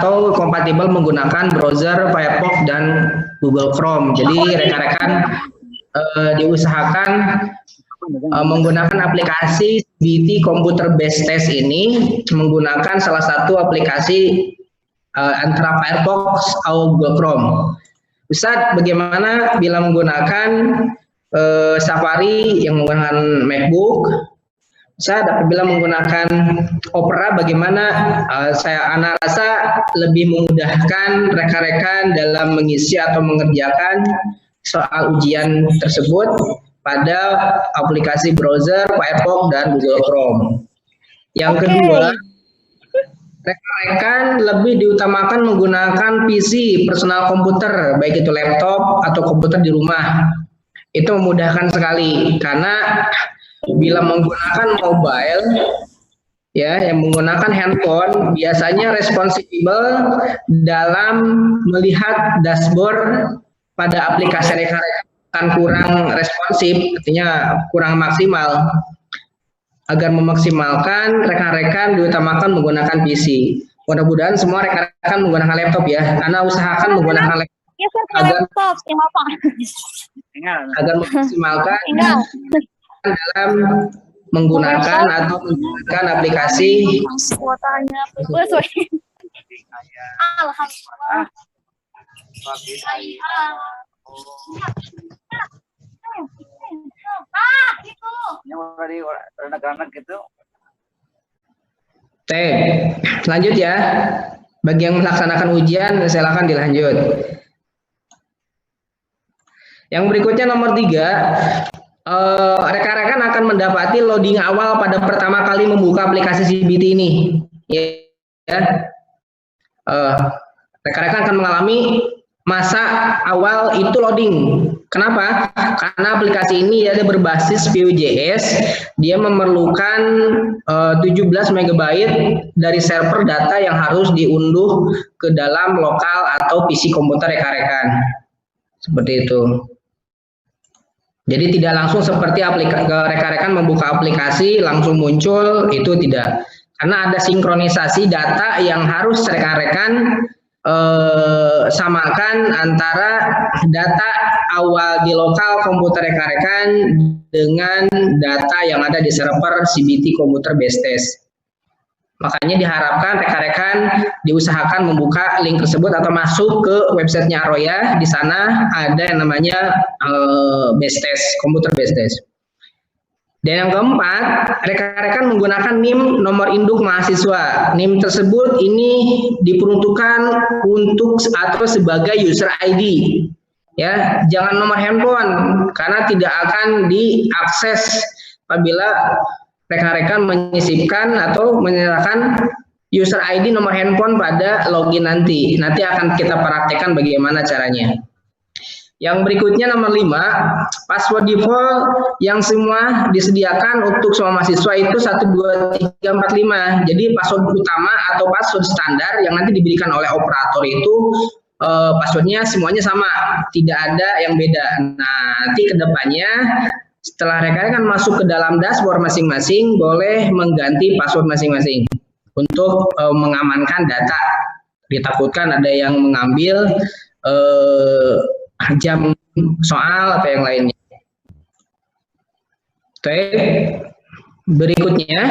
atau kompatibel menggunakan browser Firefox dan Google Chrome. Jadi rekan-rekan diusahakan menggunakan aplikasi CBT Computer Based Test ini menggunakan salah satu aplikasi antara Firefox atau Google Chrome. Ustadz, bagaimana bila menggunakan Safari yang menggunakan MacBook? Ustadz, apabila menggunakan Opera, bagaimana? Saya rasa lebih memudahkan rekan-rekan dalam mengisi atau mengerjakan soal ujian tersebut pada aplikasi browser Firefox dan Google Chrome. Yang kedua, rekan-rekan lebih diutamakan menggunakan PC, personal komputer, baik itu laptop atau komputer di rumah. Itu memudahkan sekali, karena bila menggunakan mobile, ya, yang menggunakan handphone, biasanya responsibel dalam melihat dashboard pada aplikasi rekan-rekan kurang responsif, artinya kurang maksimal. Agar memaksimalkan, rekan-rekan diutamakan menggunakan PC. Mudah-mudahan semua rekan-rekan menggunakan laptop ya, karena usahakan menggunakan laptop agar memaksimalkan dalam menggunakan atau menggunakan aplikasi. Alhamdulillah. Gitu. Lanjut ya. Bagi yang melaksanakan ujian, silakan dilanjut. Yang berikutnya nomor 3, rekan-rekan akan mendapati loading awal pada pertama kali membuka aplikasi CBT ini. Ya. Rekan-rekan akan mengalami masa awal itu loading. Kenapa? Karena aplikasi ini ya berbasis Vue.js, dia memerlukan 17 MB dari server data yang harus diunduh ke dalam lokal atau PC komputer rekan-rekan. Seperti itu. Jadi tidak langsung seperti rekan-rekan membuka aplikasi langsung muncul, itu tidak. Karena ada sinkronisasi data yang harus rekan-rekan samakan antara data awal di lokal komputer rekan-rekan dengan data yang ada di server CBT Computer Based Test. Makanya diharapkan rekan-rekan diusahakan membuka link tersebut atau masuk ke websitenya Aroya. Di sana ada yang namanya Based Test, Computer Based Test. Dan yang keempat, rekan-rekan menggunakan NIM nomor induk mahasiswa. NIM tersebut ini diperuntukkan untuk atau sebagai user ID. Ya, jangan nomor handphone karena tidak akan diakses apabila rekan-rekan menyisipkan atau menyerahkan user ID nomor handphone pada login nanti. Nanti akan kita praktekkan bagaimana caranya. Yang berikutnya nomor 5, password default yang semua disediakan untuk semua mahasiswa itu 1, 2, 3, 4, 5. Jadi password utama atau password standar yang nanti diberikan oleh operator itu passwordnya semuanya sama, tidak ada yang beda. Nah, nanti kedepannya setelah rekan-rekan masuk ke dalam dashboard masing-masing, boleh mengganti password masing-masing untuk mengamankan data. Ditakutkan ada yang mengambil jam soal atau yang lainnya. Oke, berikutnya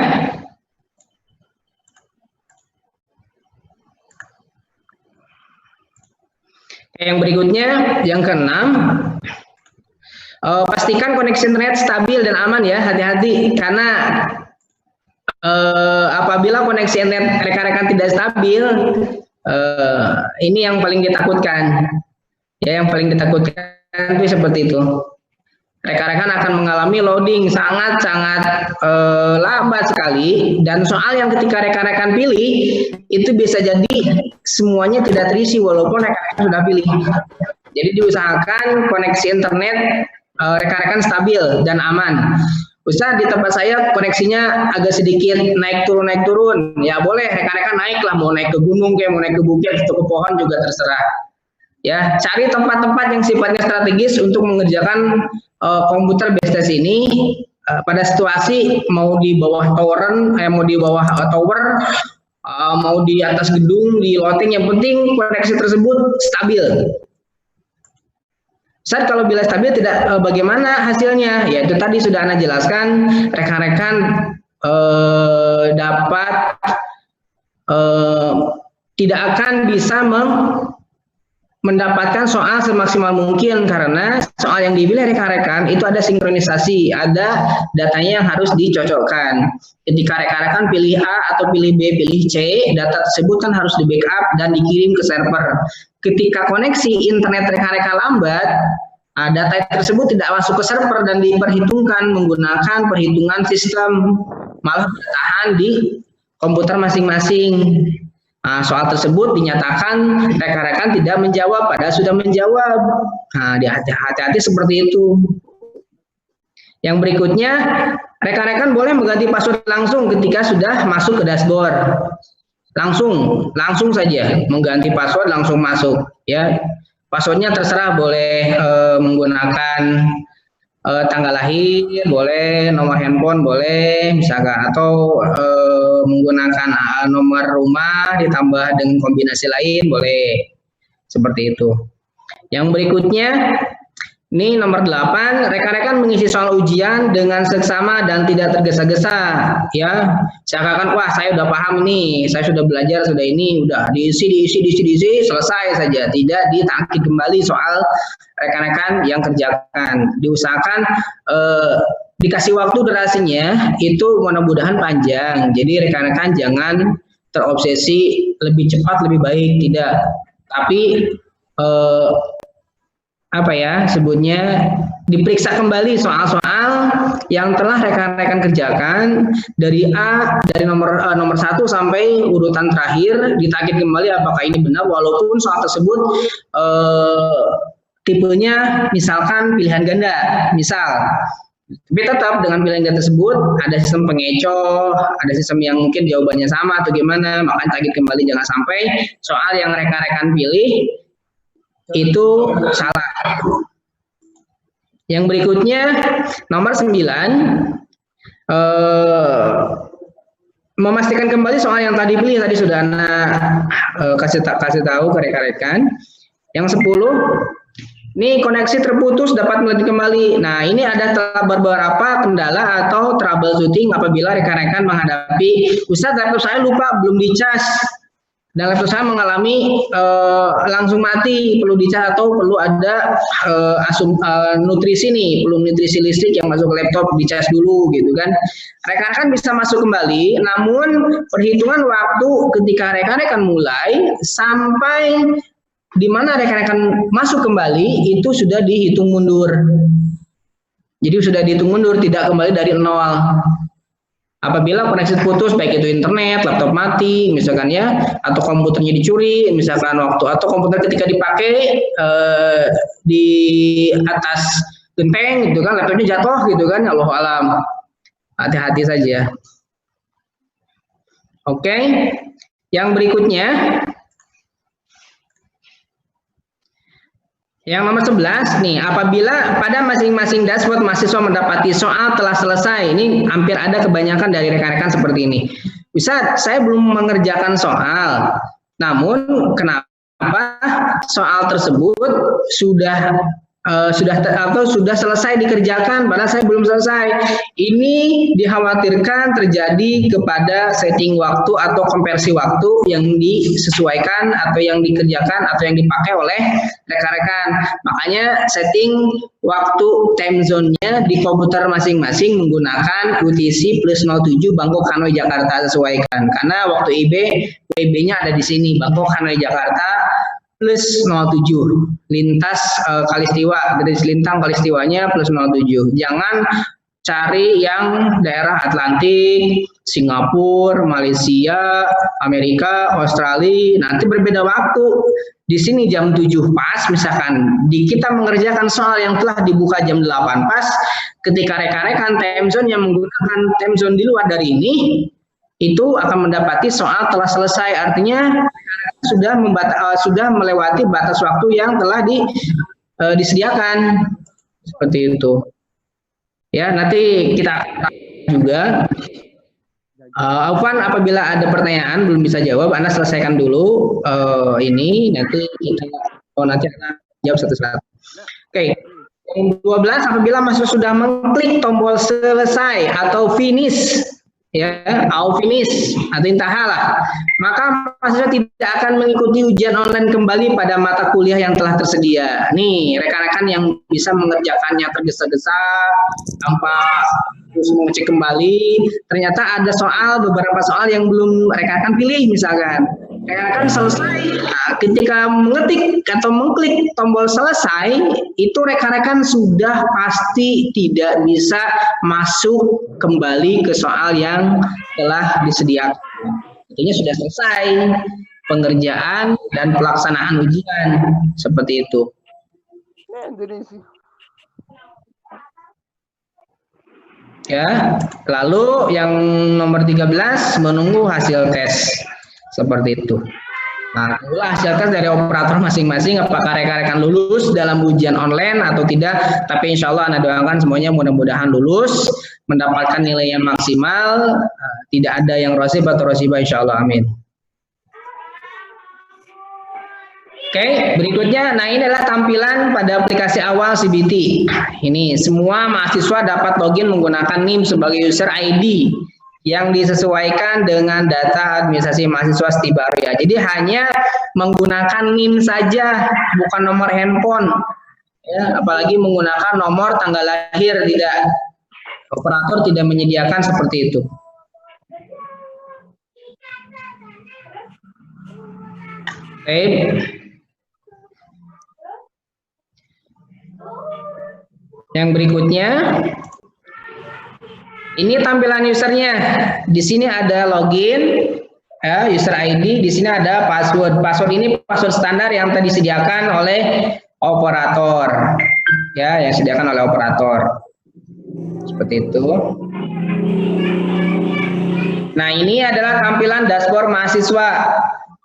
yang keenam, pastikan koneksi internet stabil dan aman ya, hati-hati karena apabila koneksi internet rekan-rekan tidak stabil, ini yang paling ditakutkan. Ya, yang paling ditakutkan itu seperti itu. Rekan-rekan akan mengalami loading sangat-sangat lambat sekali, dan soal yang ketika rekan-rekan pilih itu bisa jadi semuanya tidak terisi walaupun rekan-rekan sudah pilih. Jadi diusahakan koneksi internet rekan-rekan stabil dan aman. Ustaz, di tempat saya koneksinya agak sedikit naik turun, ya boleh rekan-rekan naiklah, mau naik ke gunung kayak mau naik ke bukit atau ke pohon juga terserah. Ya, cari tempat-tempat yang sifatnya strategis untuk mengerjakan komputer based test ini pada situasi mau di bawah tower mau di atas gedung, di loteng, yang penting koneksi tersebut stabil. Saat kalau bila stabil tidak bagaimana hasilnya? Ya itu tadi sudah Anda jelaskan, rekan-rekan dapat tidak akan bisa mendapatkan soal semaksimal mungkin karena soal yang dipilih rekan-rekan itu ada sinkronisasi, ada datanya yang harus dicocokkan. Ketika rekan-rekan pilih A atau pilih B, pilih C, data tersebut kan harus di backup dan dikirim ke server. Ketika koneksi internet rekan-rekan lambat, data tersebut tidak masuk ke server dan diperhitungkan menggunakan perhitungan sistem, malah bertahan di komputer masing-masing. Soal tersebut dinyatakan rekan-rekan tidak menjawab padahal sudah menjawab. Hati-hati seperti itu. Yang berikutnya, rekan-rekan boleh mengganti password langsung ketika sudah masuk ke dashboard. Langsung saja mengganti password, langsung masuk ya. Passwordnya terserah, boleh menggunakan tanggal lahir, boleh nomor handphone, boleh misalkan, atau menggunakan nomor rumah ditambah dengan kombinasi lain, boleh seperti itu. Yang berikutnya, ini nomor 8, rekan-rekan mengisi soal ujian dengan seksama dan tidak tergesa-gesa ya. Seakan-akan wah saya udah paham nih, saya sudah belajar, sudah ini, udah diisi, selesai saja. Tidak ditangkit kembali soal rekan-rekan yang kerjakan. Diusahakan dikasih waktu durasinya itu mudah-mudahan panjang. Jadi rekan-rekan jangan terobsesi lebih cepat lebih baik, tidak. Tapi sebutnya diperiksa kembali soal-soal yang telah rekan-rekan kerjakan dari nomor 1 sampai urutan terakhir, ditagih kembali apakah ini benar walaupun soal tersebut tipenya misalkan pilihan ganda, misal. Tapi tetap dengan pilihan ganda tersebut ada sistem pengecoh, ada sistem yang mungkin jawabannya sama atau gimana, makanya tagih kembali jangan sampai soal yang rekan-rekan pilih itu salah. Yang berikutnya nomor 9, memastikan kembali soal yang tadi pilih, tadi sudah kasih tahu ke rekan-rekan. Yang 10, ini koneksi terputus dapat melanjutkan kembali. Nah, ini ada beberapa kendala atau troubleshooting apabila rekan-rekan menghadapi, Ustadz laptop saya lupa belum dicas. Dan laptop saya mengalami langsung mati, perlu dicas atau perlu ada nutrisi nih, perlu nutrisi listrik yang masuk ke laptop, dicas dulu gitu kan. Rekan-rekan bisa masuk kembali, namun perhitungan waktu ketika rekan-rekan mulai sampai di mana rekan-rekan masuk kembali itu sudah dihitung mundur. Jadi sudah dihitung mundur, tidak kembali dari 0. Apabila koneksi putus, baik itu internet, laptop mati, misalkan ya, atau komputernya dicuri, misalkan waktu, atau komputer ketika dipakai di atas genteng, gitu kan, laptopnya jatuh, gitu kan, Allahu alam. Hati-hati saja. Oke, yang berikutnya, yang nomor 11 nih, apabila pada masing-masing dashboard mahasiswa mendapati soal telah selesai, ini hampir ada kebanyakan dari rekan-rekan seperti ini. Ustadz, saya belum mengerjakan soal, namun kenapa soal tersebut sudah selesai dikerjakan padahal saya belum selesai. Ini dikhawatirkan terjadi kepada setting waktu atau konversi waktu yang disesuaikan atau yang dikerjakan atau yang dipakai oleh rekan-rekan. Makanya setting waktu time zone-nya di komputer masing-masing menggunakan UTC plus 07 Bangkok Hanoi Jakarta, sesuaikan. Karena waktu WIB-nya ada di sini, Bangkok Hanoi Jakarta plus 07, lintas Kalistiwa, dari Selintang Kalistiwanya plus 07. Jangan cari yang daerah Atlantik, Singapura, Malaysia, Amerika, Australia, nanti berbeda waktu. Di sini jam 7 pas, misalkan kita mengerjakan soal yang telah dibuka jam 8 pas, ketika rekan-rekan time zone yang menggunakan time zone di luar dari ini, itu akan mendapati soal telah selesai, artinya sudah melewati batas waktu yang telah disediakan, seperti itu. Ya, nanti kita juga Afwan, apabila ada pertanyaan belum bisa jawab, Anda selesaikan dulu ini, nanti kita nanti Anda jawab satu-satu. Oke. Yang 12, apabila mahasiswa sudah mengklik tombol selesai atau finish, ya, atau finish atau intahalah, maka mahasiswa tidak akan mengikuti ujian online kembali pada mata kuliah yang telah tersedia. Nih, rekan-rekan yang bisa mengerjakannya tergesa-gesa tanpa terus mengecek kembali, ternyata ada beberapa soal yang belum rekan-rekan pilih misalkan. Rekan-rekan selesai, nah, ketika mengetik atau mengklik tombol selesai, itu rekan-rekan sudah pasti tidak bisa masuk kembali ke soal yang telah disediakan. Artinya sudah selesai pengerjaan dan pelaksanaan ujian, seperti itu. Ya, lalu yang nomor 13 menunggu hasil tes, seperti itu. Nah, tunggulah hasil tes dari operator masing-masing apakah rekan-rekan lulus dalam ujian online atau tidak. Tapi insya Allah Anda doakan semuanya mudah-mudahan lulus, mendapatkan nilai yang maksimal, tidak ada yang rosib atau rosibah insya Allah, amin. Oke, berikutnya, nah ini adalah tampilan pada aplikasi awal CBT. Ini semua mahasiswa dapat login menggunakan NIM sebagai user ID yang disesuaikan dengan data administrasi mahasiswa setiap ya. Jadi hanya menggunakan NIM saja, bukan nomor handphone. Ya, apalagi menggunakan nomor tanggal lahir tidak. Operator tidak menyediakan seperti itu. Oke. Yang berikutnya, ini tampilan usernya. Di sini ada login, user ID. Di sini ada password. Password ini password standar yang tadi disediakan oleh operator, ya, yang disediakan oleh operator. Seperti itu. Nah, ini adalah tampilan dashboard mahasiswa.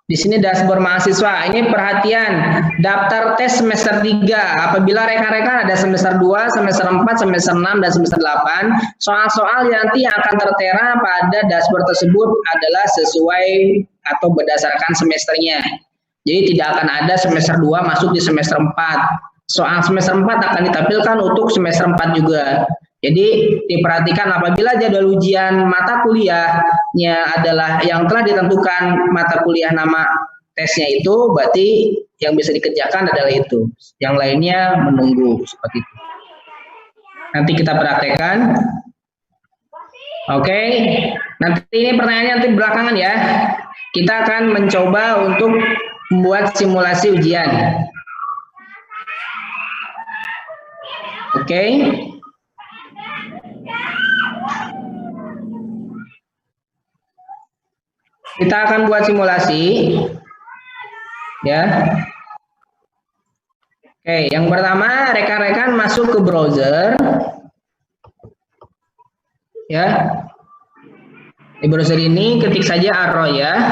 Di sini dashboard mahasiswa, ini perhatian, daftar tes semester 3, apabila rekan-rekan ada semester 2, semester 4, semester 6, dan semester 8, soal-soal yang nanti akan tertera pada dashboard tersebut adalah sesuai atau berdasarkan semesternya. Jadi tidak akan ada semester 2 masuk di semester 4. Soal semester 4 akan ditampilkan untuk semester 4 juga. Jadi diperhatikan apabila jadwal ujian mata kuliahnya adalah yang telah ditentukan mata kuliah nama tesnya itu, berarti yang bisa dikerjakan adalah itu. Yang lainnya menunggu, seperti itu. Nanti kita praktekkan. Oke, nanti ini pertanyaannya nanti belakangan ya. Kita akan mencoba untuk membuat simulasi ujian. Oke. Kita akan buat simulasi, ya. Oke, yang pertama rekan-rekan masuk ke browser, ya. Di browser ini ketik saja Arroya.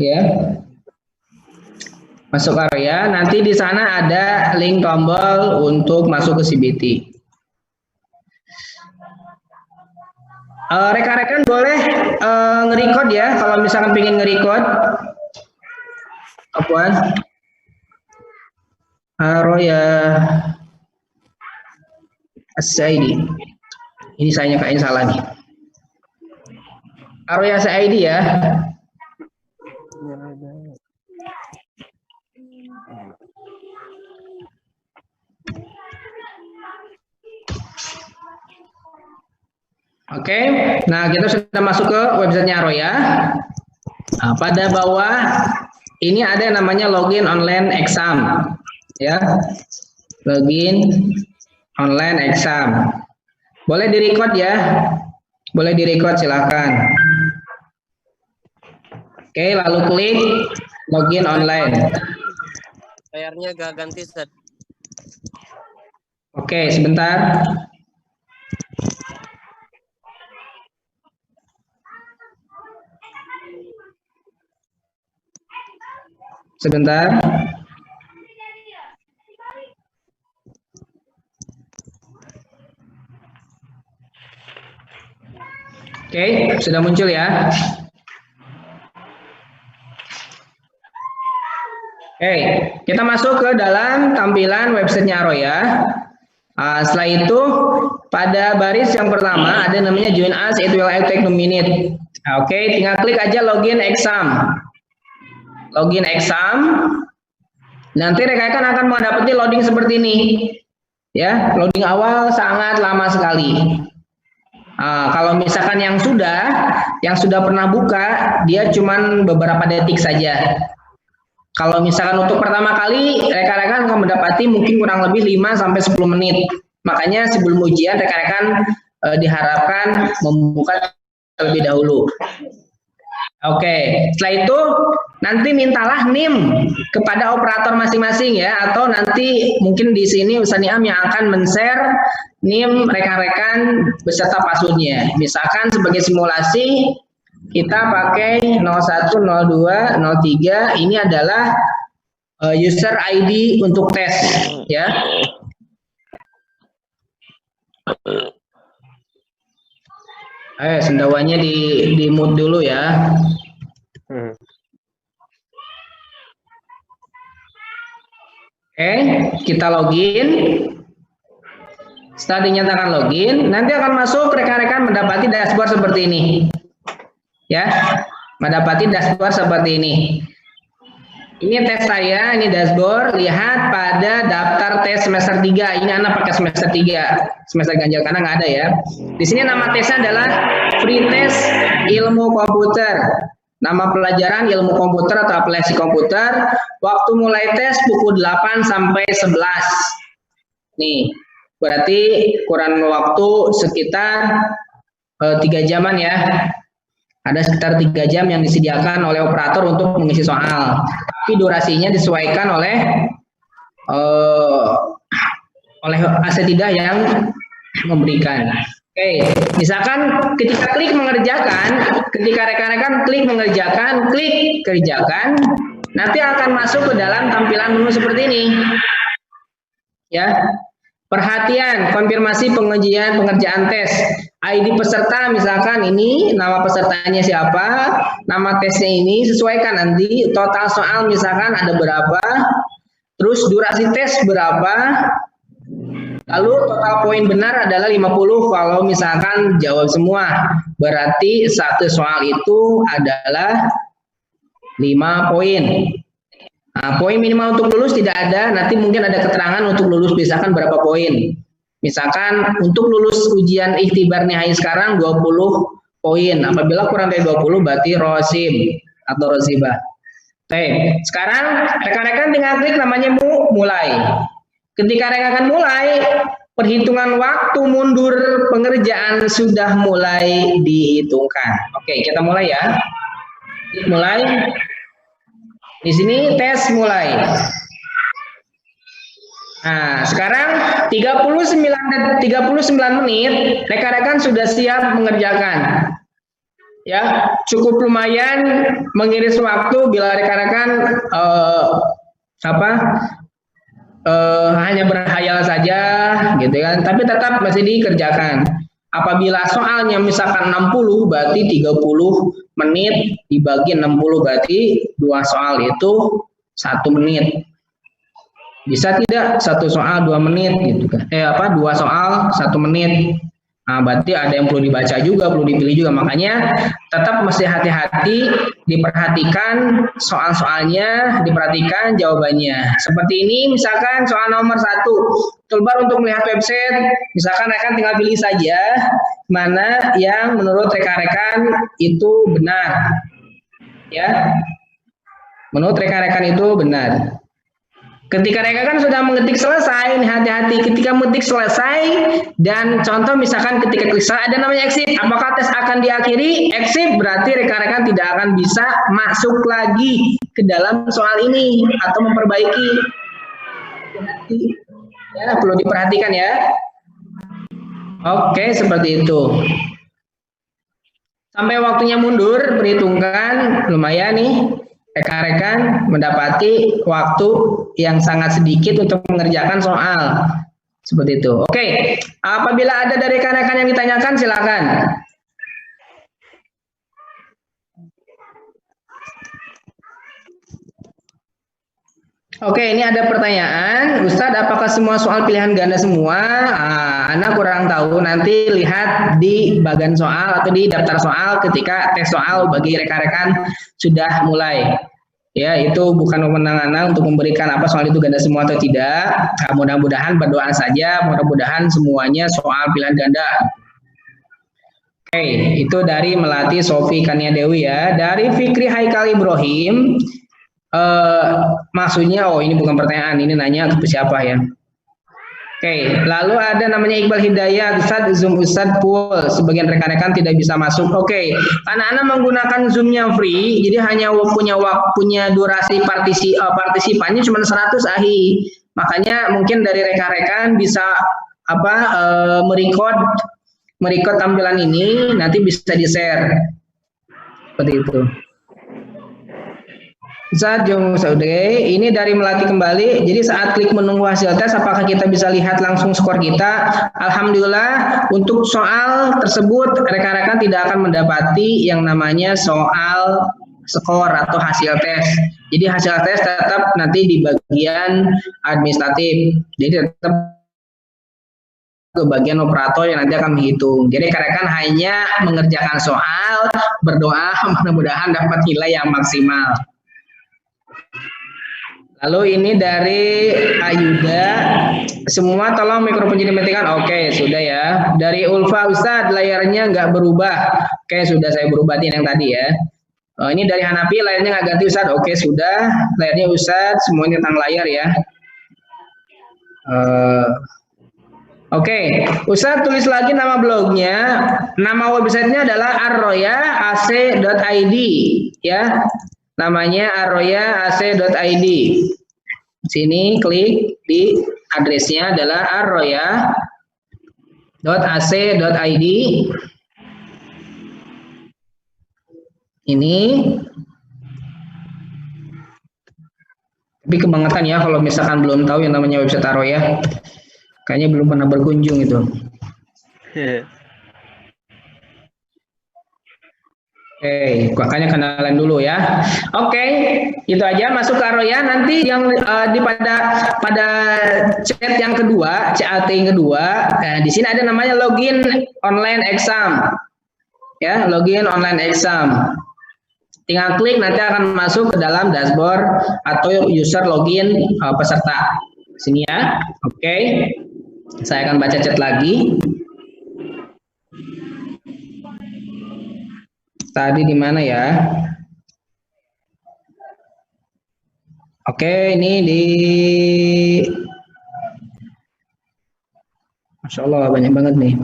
Ya. Masuk Arroya, nanti di sana ada link tombol untuk masuk ke CBT. Rekan-rekan boleh nge-record ya, kalau misalkan pengen nge-record. Apaan? Arroya SID. Ini saya kayaknya salah nih. Arroya SID ya. Oke, nah kita sudah masuk ke websitenya Arroya. Nah, pada bawah ini ada yang namanya login online exam, ya, login online exam. Boleh direcord ya, boleh direcord silakan. Oke, lalu klik login online. Layarnya gak ganti, Ustaz. Oke, sebentar. Sebentar. sudah muncul ya. Oke, kita masuk ke dalam tampilan websitenya Aroya. Setelah itu, pada baris yang pertama ada namanya join us, it will take a minute. Oke, tinggal klik aja login exam. Login exam. Nanti rekan-rekan akan mendapati loading seperti ini. Ya, loading awal sangat lama sekali. Kalau misalkan yang sudah pernah buka, dia cuman beberapa detik saja. Kalau misalkan untuk pertama kali, rekan-rekan akan mendapati mungkin kurang lebih 5-10 menit. Makanya sebelum ujian, rekan-rekan diharapkan membuka terlebih dahulu. Oke, setelah itu nanti mintalah NIM kepada operator masing-masing ya, atau nanti mungkin di sini Ustaz Niam yang akan men-share NIM rekan-rekan beserta passwordnya. Misalkan sebagai simulasi kita pakai 01, 02, 03, ini adalah user ID untuk tes ya. Sendawanya di mute dulu ya. Oke, kita login. Setelah dinyatakan login, nanti akan masuk rekan-rekan mendapati dashboard seperti ini. Ya, mendapati dashboard seperti ini. Ini tes saya, ini dashboard. Lihat pada daftar tes semester 3. Ini anak pakai semester 3. Semester ganjil karena nggak ada ya. Di sini nama tesnya adalah free test ilmu komputer. Nama pelajaran ilmu komputer atau aplikasi komputer. Waktu mulai tes pukul 8 sampai 11. Nih, berarti kurang waktu sekitar 3 jaman ya. Ada sekitar 3 jam yang disediakan oleh operator untuk mengisi soal. Tapi durasinya disesuaikan oleh asetidah yang memberikan. Oke, misalkan ketika ketika rekan-rekan klik mengerjakan, klik kerjakan, nanti akan masuk ke dalam tampilan menu seperti ini. Ya. Perhatian, konfirmasi pengerjaan tes. ID peserta misalkan ini, nama pesertanya siapa, nama tesnya ini, sesuaikan nanti, total soal misalkan ada berapa, terus durasi tes berapa, lalu total poin benar adalah 50 kalau misalkan jawab semua. Berarti satu soal itu adalah 5 poin. Nah, poin minimal untuk lulus tidak ada, nanti mungkin ada keterangan untuk lulus misalkan berapa poin. Misalkan untuk lulus ujian ikhtibar nihai sekarang 20 poin. Apabila kurang dari 20 berarti rosim atau rozibah. Oke, sekarang rekan-rekan tinggal klik namanya mulai. Ketika rekan-rekan mulai, perhitungan waktu mundur pengerjaan sudah mulai dihitungkan. Oke, kita mulai ya. Mulai. Di sini tes mulai. Nah, sekarang 39 menit, rekan-rekan sudah siap mengerjakan. Ya, cukup lumayan mengiris waktu bila rekan-rekan hanya berhayal saja, gitu kan. Tapi tetap masih dikerjakan. Apabila soalnya misalkan 60, berarti 30 menit dibagi 60, berarti 2 soal itu 1 menit. Bisa tidak 1 soal 2 menit gitu kan? 2 soal 1 menit. Nah, berarti ada yang perlu dibaca juga, perlu dipilih juga. Makanya tetap mesti hati-hati, diperhatikan soal-soalnya, diperhatikan jawabannya. Seperti ini, misalkan soal nomor 1, toolbar untuk melihat website, misalkan rekan tinggal pilih saja mana yang menurut rekan-rekan itu benar. Ya, menurut rekan-rekan itu benar. Ketika rekan-rekan sudah mengetik selesai, ini hati-hati ketika mengetik selesai dan contoh misalkan ketika klik selesai ada namanya exit. Apakah tes akan diakhiri? Exit berarti rekan-rekan tidak akan bisa masuk lagi ke dalam soal ini atau memperbaiki. Ya, perlu diperhatikan ya. Oke, seperti itu. Sampai waktunya mundur, perhitungkan lumayan nih. Rekan-rekan mendapati waktu yang sangat sedikit untuk mengerjakan soal. Seperti itu. Oke, apabila ada dari rekan-rekan yang ditanyakan silakan. Oke, ini ada pertanyaan, Ustadz, apakah semua soal pilihan ganda semua? Anda kurang tahu, nanti lihat di bagan soal atau di daftar soal ketika tes soal bagi rekan-rekan sudah mulai. Ya, itu bukan wewenang Anda untuk memberikan apa soal itu ganda semua atau tidak. Mudah-mudahan berdoa saja, mudah-mudahan semuanya soal pilihan ganda. Oke, itu dari Melati Sofi Kania Dewi ya. Dari Fikri Haikal Ibrahim. Maksudnya, ini bukan pertanyaan, ini nanya ke siapa ya. Oke, lalu ada namanya Iqbal Hidayat, Zoom Ustadz Pool, sebagian rekan-rekan tidak bisa masuk. Oke, karena Anda menggunakan Zoom-nya free, jadi hanya punya durasi partisipannya cuma 100 ahi. Makanya mungkin dari rekan-rekan bisa merecord tampilan ini, nanti bisa di-share. Seperti itu. Ini dari Melati kembali. Jadi saat klik menunggu hasil tes, apakah kita bisa lihat langsung skor kita? Alhamdulillah, untuk soal tersebut rekan-rekan tidak akan mendapati yang namanya soal skor atau hasil tes. Jadi hasil tes tetap nanti di bagian administratif. Jadi tetap ke bagian operator yang nanti akan menghitung. Jadi rekan-rekan hanya mengerjakan soal, berdoa mudah-mudahan dapat nilai yang maksimal. Lalu ini dari Ayuda, semua tolong mikrofonnya dimatikan. Oke, sudah ya. Dari Ulfa, Ustadz layarnya nggak berubah. Oke, sudah saya berubahin yang tadi ya. Ini dari Hanafi, layarnya nggak ganti Ustadz. Oke, sudah. Layarnya Ustadz, semuanya tentang layar ya. Oke, Ustadz tulis lagi nama blognya. Nama websitenya adalah arroyaac.id ya. Namanya arroyaac.id. Sini klik di addressnya adalah arroya.ac.id. Ini. Tapi kebangetan ya kalau misalkan belum tahu yang namanya website Arroya. Kayaknya belum pernah berkunjung itu. Oke, makanya kenalan dulu ya. Oke, itu aja masuk ke Arroya. Nanti yang pada chat yang kedua, CAT yang kedua, di sini ada namanya login online exam. Ya, login online exam. Tinggal klik nanti akan masuk ke dalam dashboard atau user login peserta. Sini ya. Oke. Saya akan baca chat lagi. Tadi di mana ya? Oke, ini di Masya Allah banyak banget nih.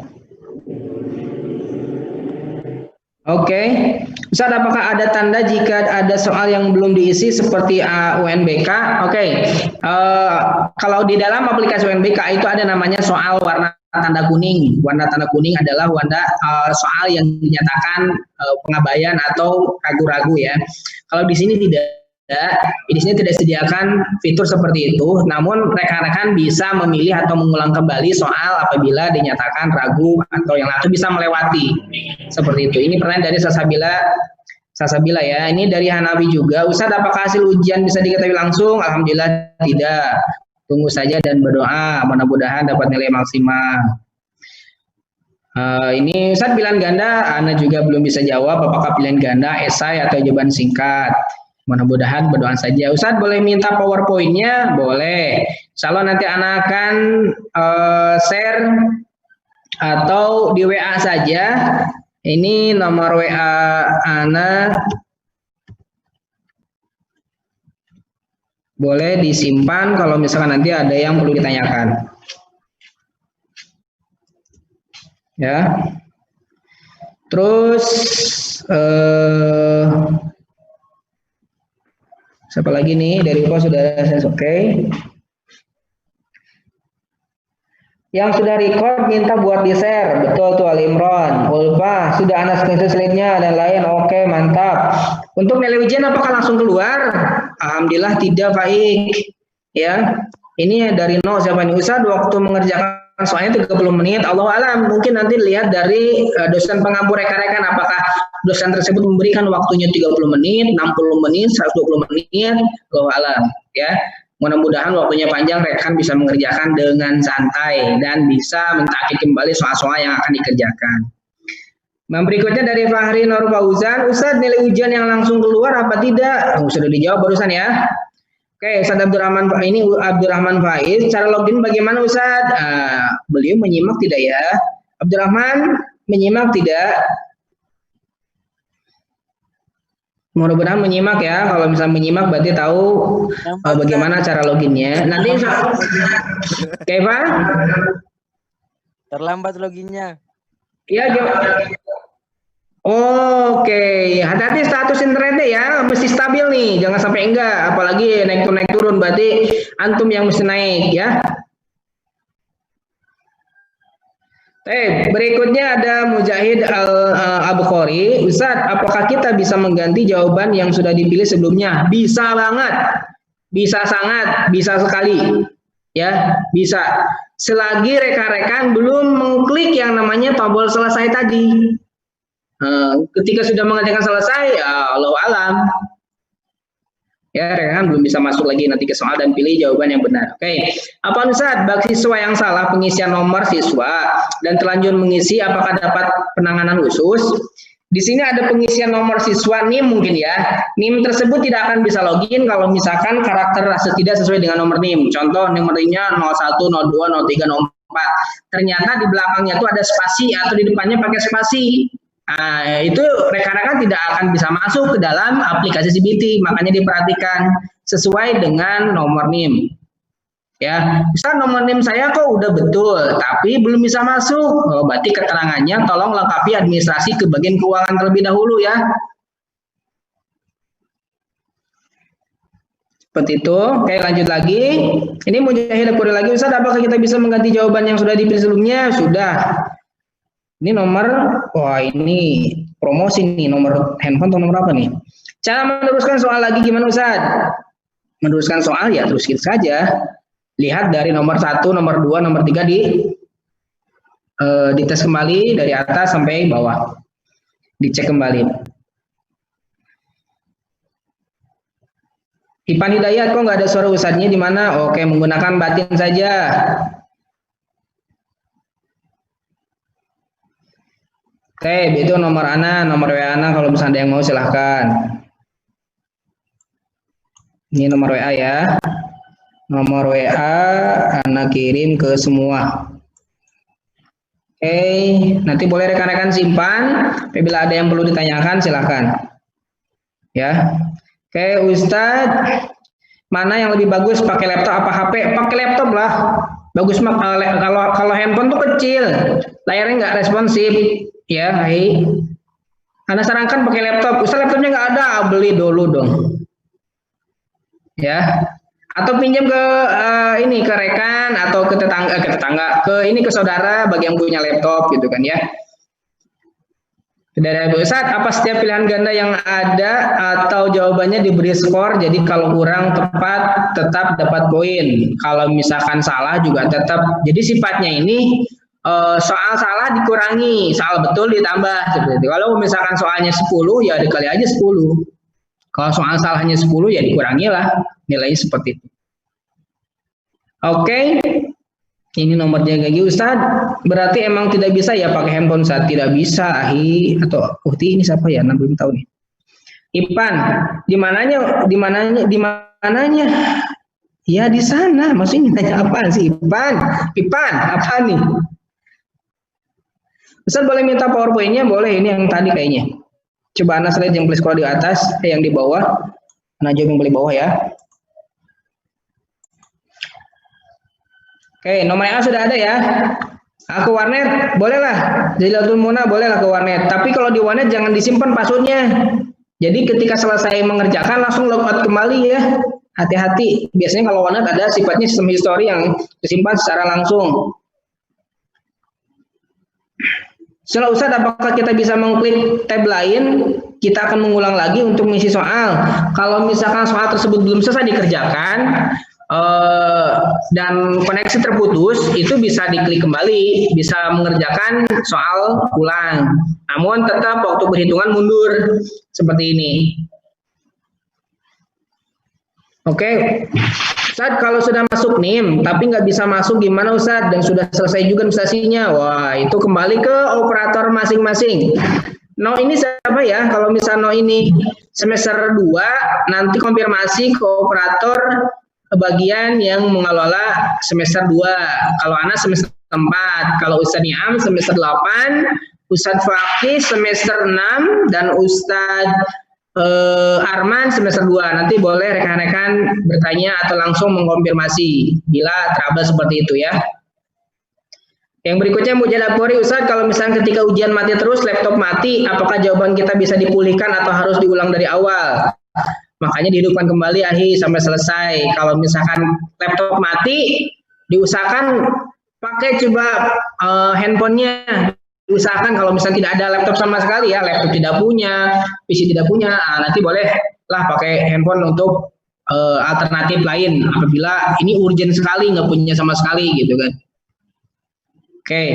Oke, Ustaz, apakah ada tanda jika ada soal yang belum diisi seperti UNBK? Oke, kalau di dalam aplikasi UNBK itu ada namanya soal warna tanda kuning. Warna tanda kuning adalah warna soal yang dinyatakan pengabaian atau ragu-ragu ya. Kalau di sini tidak. Di sini tidak disediakan fitur seperti itu, namun rekan-rekan bisa memilih atau mengulang kembali soal apabila dinyatakan ragu atau bisa melewati seperti itu. Ini pertanyaan dari Sasabila ya. Ini dari Hanafi juga. Ustaz, apakah hasil ujian bisa diketahui langsung? Alhamdulillah tidak. Tunggu saja dan berdoa, mudah-mudahan dapat nilai maksimal. Ini Ustaz pilihan ganda, Anda juga belum bisa jawab apakah pilihan ganda, esai atau jawaban singkat. Mudah-mudahan berdoa saja. Ustadz boleh minta PowerPoint-nya? Boleh. Insya nanti anak akan share atau di WA saja. Ini nomor WA Ana. Boleh disimpan kalau misalkan nanti ada yang perlu ditanyakan. Ya. Terus siapa lagi nih dari Ulfa sudah saya oke. Yang sudah record minta buat di share, betul tuh Al Imron. Ulfa sudah ada screenshot slide-nya dan lain, oke mantap. Untuk nilai ujian apakah langsung keluar? Alhamdulillah tidak baik. Ya, ini dari siapa nih Ustaz waktu mengerjakan soalnya 30 menit. Allah alam mungkin nanti lihat dari dosen pengampu rekan-rekan apakah dosen tersebut memberikan waktunya 30 menit, 60 menit, 120 menit, Allah alam ya. Mudah-mudahan waktunya panjang, rekan bisa mengerjakan dengan santai dan bisa mentakik kembali soal-soal yang akan dikerjakan. Berikutnya dari Fahri Nur Fauzan, Ustadz nilai ujian yang langsung keluar apa tidak? Sudah dijawab barusan ya. Oke, Ustadz Abdurrahman, ini Abdurrahman Faiz, cara login bagaimana Ustadz? Beliau menyimak tidak ya? Abdurrahman menyimak tidak? Mudah-mudahan menyimak ya. Kalau misalnya menyimak berarti tahu bagaimana cara loginnya. Nanti Keva? Terlambat loginnya. Iya, oke, hati-hati status internetnya ya, mesti stabil nih, jangan sampai enggak, apalagi naik turun, berarti antum yang mesti naik ya. Berikutnya ada Mujahid Al-Bukhari. Ustadz, apakah kita bisa mengganti jawaban yang sudah dipilih sebelumnya? Bisa banget, bisa sangat, bisa sekali, ya, bisa. Selagi rekan-rekan belum mengklik yang namanya tombol selesai tadi. Ketika sudah mengerjakan selesai, ya Allah alam. Ya, rekan belum bisa masuk lagi nanti ke soal dan pilih jawaban yang benar. Oke. Apa Ustaz, bagi siswa yang salah pengisian nomor siswa dan terlanjur mengisi apakah dapat penanganan khusus? Di sini ada pengisian nomor siswa NIM mungkin ya. NIM tersebut tidak akan bisa login kalau misalkan karakter tidak sesuai dengan nomor NIM. Contoh nomornya 01, 02, 03, 04. Ternyata di belakangnya itu ada spasi atau di depannya pakai spasi. Nah, itu rekan-rekan tidak akan bisa masuk ke dalam aplikasi CBT, makanya diperhatikan sesuai dengan nomor NIM. Ya, bisa nomor NIM saya kok udah betul, tapi belum bisa masuk. Berarti keterangannya tolong lengkapi administrasi ke bagian keuangan terlebih dahulu ya. Seperti itu. Oke, lanjut lagi. Ini Mujahid Akuri lagi, Ustaz, apakah kita bisa mengganti jawaban yang sudah dipilih sebelumnya? Sudah. Ini nomor, wah ini promosi nih, nomor handphone atau nomor apa nih? Cara meneruskan soal lagi gimana Ustaz? Meneruskan soal ya terus gitu saja. Lihat dari nomor 1, nomor 2, nomor 3 dites kembali dari atas sampai bawah. Dicek kembali. Ipan Hidayat kok nggak ada suara Ustaznya di mana? Oke, menggunakan batin saja. Oke, itu nomor Ana, nomor WA Ana kalau misalnya ada yang mau silahkan. Ini nomor WA ya. Nomor WA Ana kirim ke semua. Oke, nanti boleh rekan-rekan simpan. Apabila ada yang perlu ditanyakan silahkan. Ya. Oke, Ustadz, mana yang lebih bagus pakai laptop apa HP? Pakai laptop lah. Bagus mah kalau handphone tuh kecil, layarnya nggak responsif. Ya, hai. Anda sarankan pakai laptop. Ustaz laptopnya nggak ada, beli dulu dong. Ya. Atau pinjam ke ini ke rekan atau ke tetangga, ke saudara bagi yang punya laptop gitu kan ya. Dari Ustaz, apa setiap pilihan ganda yang ada atau jawabannya diberi skor? Jadi kalau kurang tepat tetap dapat poin. Kalau misalkan salah juga tetap. Jadi sifatnya ini soal salah dikurangi, soal betul ditambah seperti itu. Kalau misalkan soalnya 10 ya dikali aja 10. Kalau soal salahnya 10 ya dikurangi lah nilainya seperti itu. Oke. Ini nomornya lagi Ustaz. Berarti emang tidak bisa ya pakai handphone Ustaz? Tidak bisa, Ahi atau Ukti ini siapa ya? Belum tahu nih. Ipan, di mananya? Ya di sana. Maksudnya tanya apa sih Ipan? Ipan, apa nih? Ustaz boleh minta PowerPoint-nya? Boleh, ini yang tadi kayaknya. Coba Ana slide yang boleh scroll di atas, yang di bawah. Ana jawab yang boleh bawah ya. Oke, nomor A sudah ada ya. Ke warnet, bolehlah. Jadilatul Muna bolehlah ke warnet. Tapi kalau di warnet jangan disimpan passwordnya. Jadi ketika selesai mengerjakan langsung logout kembali ya. Hati-hati. Biasanya kalau warnet ada sifatnya sistem history yang disimpan secara langsung. Setelah Ustaz, apakah kita bisa mengklik tab lain? Kita akan mengulang lagi untuk mengisi soal. Kalau misalkan soal tersebut belum selesai dikerjakan, dan koneksi terputus, itu bisa diklik kembali, bisa mengerjakan soal ulang. Namun tetap waktu perhitungan mundur seperti ini. Oke, Ustadz, kalau sudah masuk NIM, tapi nggak bisa masuk gimana Ustadz? Dan sudah selesai juga administrasinya. Wah, itu kembali ke operator masing-masing. No ini siapa ya? Kalau misalnya no ini semester 2, nanti konfirmasi ke operator bagian yang mengelola semester 2. Kalau Ana semester 4, kalau Ustadz Niam semester 8, Ustadz Fakih semester 6, dan Ustadz Arman semester 2. Nanti boleh rekan-rekan bertanya atau langsung mengkonfirmasi bila trouble seperti itu ya. Yang berikutnya Mujadapori, Ustadz, kalau misalnya ketika ujian mati terus, laptop mati, apakah jawaban kita bisa dipulihkan atau harus diulang dari awal? Makanya dihidupkan kembali sampai selesai. Kalau misalkan laptop mati, diusahakan pakai coba handphonenya. Diusahakan kalau misalnya tidak ada laptop sama sekali ya, laptop tidak punya, PC tidak punya, nanti bolehlah pakai handphone untuk alternatif lain. Apabila ini urgent sekali, nggak punya sama sekali gitu kan. Oke,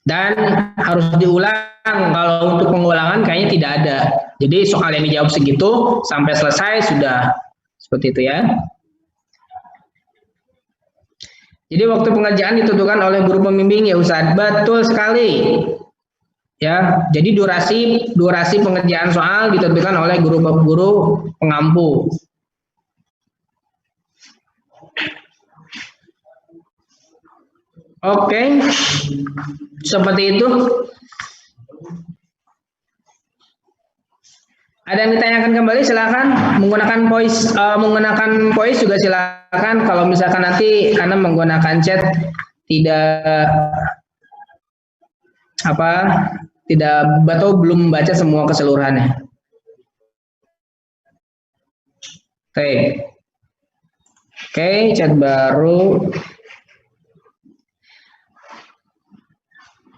dan harus diulang. Kalau untuk pengulangan kayaknya tidak ada. Jadi soal yang dijawab segitu sampai selesai sudah seperti itu ya. Jadi waktu pengerjaan ditentukan oleh guru pembimbing ya Ustadz. Betul sekali. Ya, jadi durasi pengerjaan soal ditentukan oleh guru pengampu. Oke, seperti itu. Ada yang ditanyakan kembali silakan. Menggunakan voice juga silakan. Kalau misalkan nanti Anda menggunakan chat atau belum baca semua keseluruhannya. Oke, chat baru.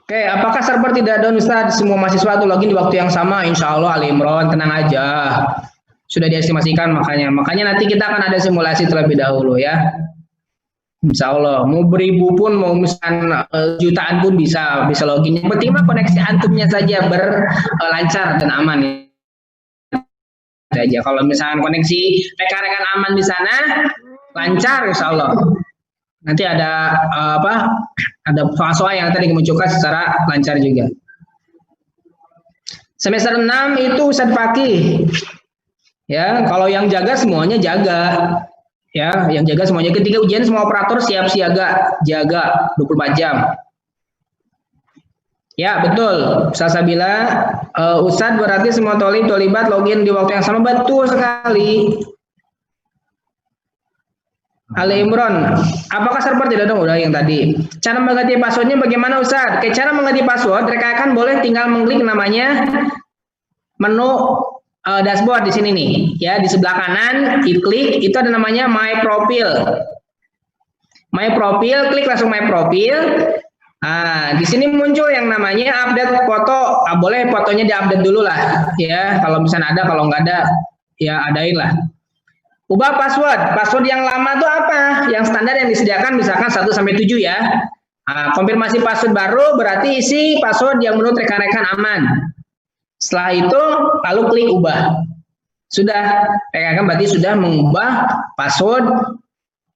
Oke, apakah server tidak down Ustadz? Semua mahasiswa itu login di waktu yang sama, insya Allah Ali Imron, tenang aja. Sudah diestimasikan makanya nanti kita akan ada simulasi terlebih dahulu ya. Insya Allah, mau beribu pun, mau misalkan jutaan pun bisa login. Yang penting mah koneksi antumnya saja berlancar dan aman. Aja. Kalau misalkan koneksi rekan-rekan aman di sana, lancar insya Allah. Nanti ada ada soal yang tadi dimunculkan secara lancar juga. Semester 6 itu Ustadz Fakih. Ya, kalau yang jaga semuanya jaga. Ya, yang jaga semuanya. Ketika ujian semua operator siap siaga, jaga 24 jam. Ya, betul. Salsabila, Ustadz berarti semua tolibat login di waktu yang sama, betul sekali. Ali Imron, apakah server tidak dong? Udah yang tadi. Cara mengganti passwordnya bagaimana Ustadz? Cara mengganti password, rekan-rekan boleh tinggal mengklik namanya menu dashboard di sini nih, ya di sebelah kanan, diklik itu ada namanya My Profile. My Profile, klik langsung My Profile. Di sini muncul yang namanya update foto. Boleh fotonya diupdate dulu lah, ya. Kalau misalnya ada, kalau nggak ada, ya adain lah. Ubah password yang lama itu apa? Yang standar yang disediakan misalkan 1 sampai 7 ya. Konfirmasi password baru berarti isi password yang menurut rekan-rekan aman. Setelah itu lalu klik ubah. Sudah, rekan-rekan berarti sudah mengubah password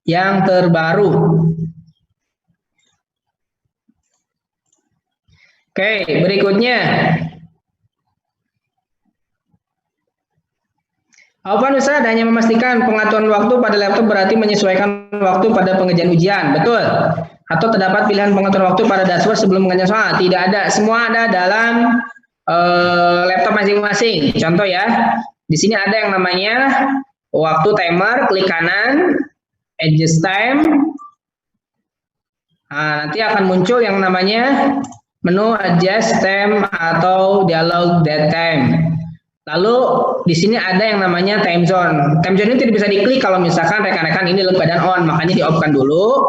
yang terbaru. Oke, berikutnya. Afwan Ustaz, hanya memastikan pengaturan waktu pada laptop berarti menyesuaikan waktu pada pengerjaan ujian, betul? Atau terdapat pilihan pengaturan waktu pada dashboard sebelum mengerjakan soal? Tidak ada, semua ada dalam laptop masing-masing. Contoh ya, di sini ada yang namanya waktu timer, klik kanan, adjust time. Nanti akan muncul yang namanya menu adjust time atau dialog that time. Lalu di sini ada yang namanya time zone. Time zone ini tidak bisa diklik kalau misalkan rekan-rekan ini dalam keadaan on, makanya di-off-kan dulu.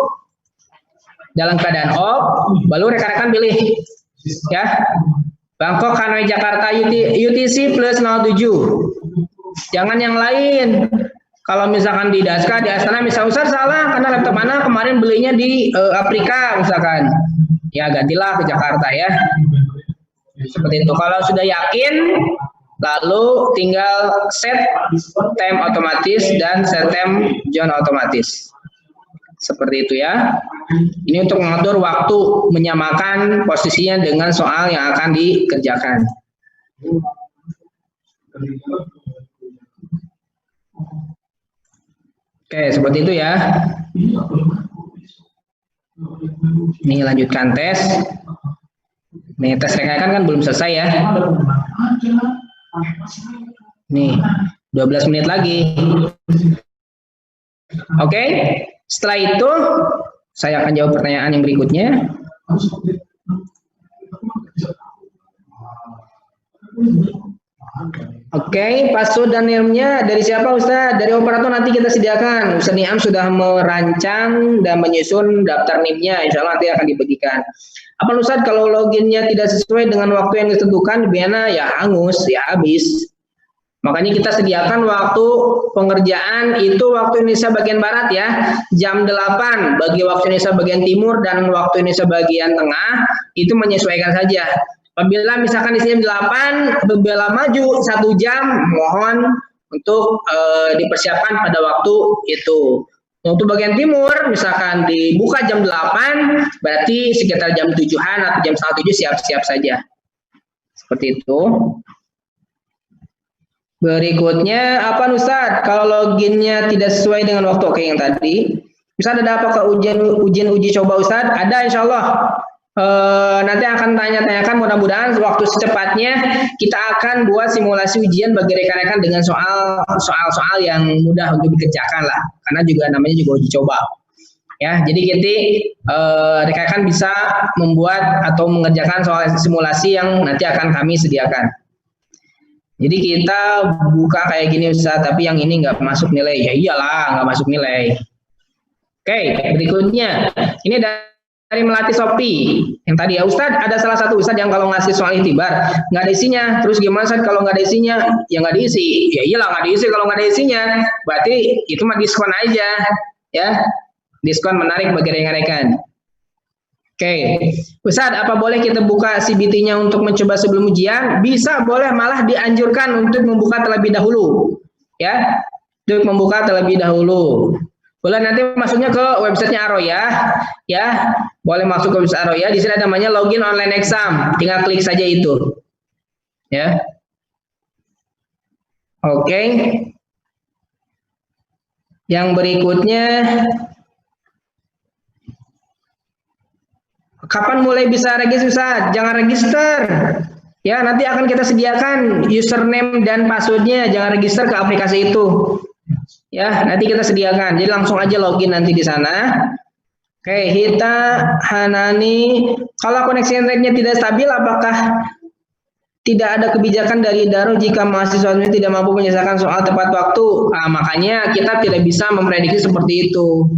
Dalam keadaan off, baru rekan-rekan pilih. Ya. Bangkok, Hanoi, Jakarta, UTC plus 07. Jangan yang lain. Kalau misalkan di Daska, di Astana, misalnya Ustaz salah karena laptop mana kemarin belinya di Afrika misalkan. Ya gantilah ke Jakarta ya. Seperti itu. Kalau sudah yakin, Lalu tinggal set time otomatis dan set time zone otomatis. Seperti itu ya. Ini untuk mengatur waktu, menyamakan posisinya dengan soal yang akan dikerjakan. Oke, seperti itu ya. Ini lanjutkan tes. Nih, tes rekan kan belum selesai ya. Nih, 12 menit lagi. Oke, setelah itu saya akan jawab pertanyaan yang berikutnya. Oke, password dan name-nya dari siapa Ustaz? Dari operator nanti kita sediakan. Ustaz Niam sudah merancang dan menyusun daftar NIM-nya. Insya Allah nanti akan dibagikan. Apa Ustaz kalau loginnya tidak sesuai dengan waktu yang ditentukan, biasanya ya hangus, ya habis. Makanya kita sediakan waktu pengerjaan itu waktu Indonesia bagian Barat ya, jam 8 bagi waktu Indonesia bagian Timur dan waktu Indonesia bagian Tengah, itu menyesuaikan saja. Apabila misalkan di sini 8, berbeda maju 1 jam, mohon untuk dipersiapkan pada waktu itu. Untuk bagian timur, misalkan dibuka jam 8, berarti sekitar jam 7-an atau jam 7 siap-siap saja. Seperti itu. Berikutnya, apa Ustaz? Kalau loginnya tidak sesuai dengan waktu, oke yang tadi. Ustaz ada apakah ujian uji coba Ustaz? Ada insya Allah. Nanti akan tanya-tanyakan, mudah-mudahan waktu secepatnya kita akan buat simulasi ujian bagi rekan-rekan dengan soal-soal yang mudah untuk dikerjakan lah, karena juga namanya juga uji coba ya. Jadi kita rekan-rekan bisa membuat atau mengerjakan soal simulasi yang nanti akan kami sediakan. Jadi kita buka kayak gini Ustaz, tapi yang ini nggak masuk nilai. Ya iyalah nggak masuk nilai. Oke, berikutnya ini dari Melati Sopi yang tadi ya Ustadz, ada salah satu Ustadz yang kalau ngasih soal iktibar nggak ada isinya, terus gimana Ustadz kalau nggak ada isinya? Ya nggak diisi. Ya iyalah nggak diisi kalau nggak ada isinya, berarti itu mah diskon aja ya, diskon menarik bagi rekan-rekan. Oke, Ustadz, apa boleh kita buka CBT-nya untuk mencoba sebelum ujian? Bisa, boleh, malah dianjurkan untuk membuka terlebih dahulu ya, untuk membuka terlebih dahulu. Boleh nanti masuknya ke websitenya Aroya, ya, boleh masuk ke website Aroya. Di sini ada namanya login online exam, tinggal klik saja itu, ya. Oke. Yang berikutnya, kapan mulai bisa register? Jangan register, ya. Nanti akan kita sediakan username dan passwordnya. Jangan register ke aplikasi itu. Ya, nanti kita sediakan. Jadi langsung aja login nanti di sana. Oke, Hita Hanani, kalau koneksi internetnya tidak stabil, apakah tidak ada kebijakan dari Daro jika mahasiswa ini tidak mampu menyelesaikan soal tepat waktu? Nah, makanya kita tidak bisa memprediksi seperti itu.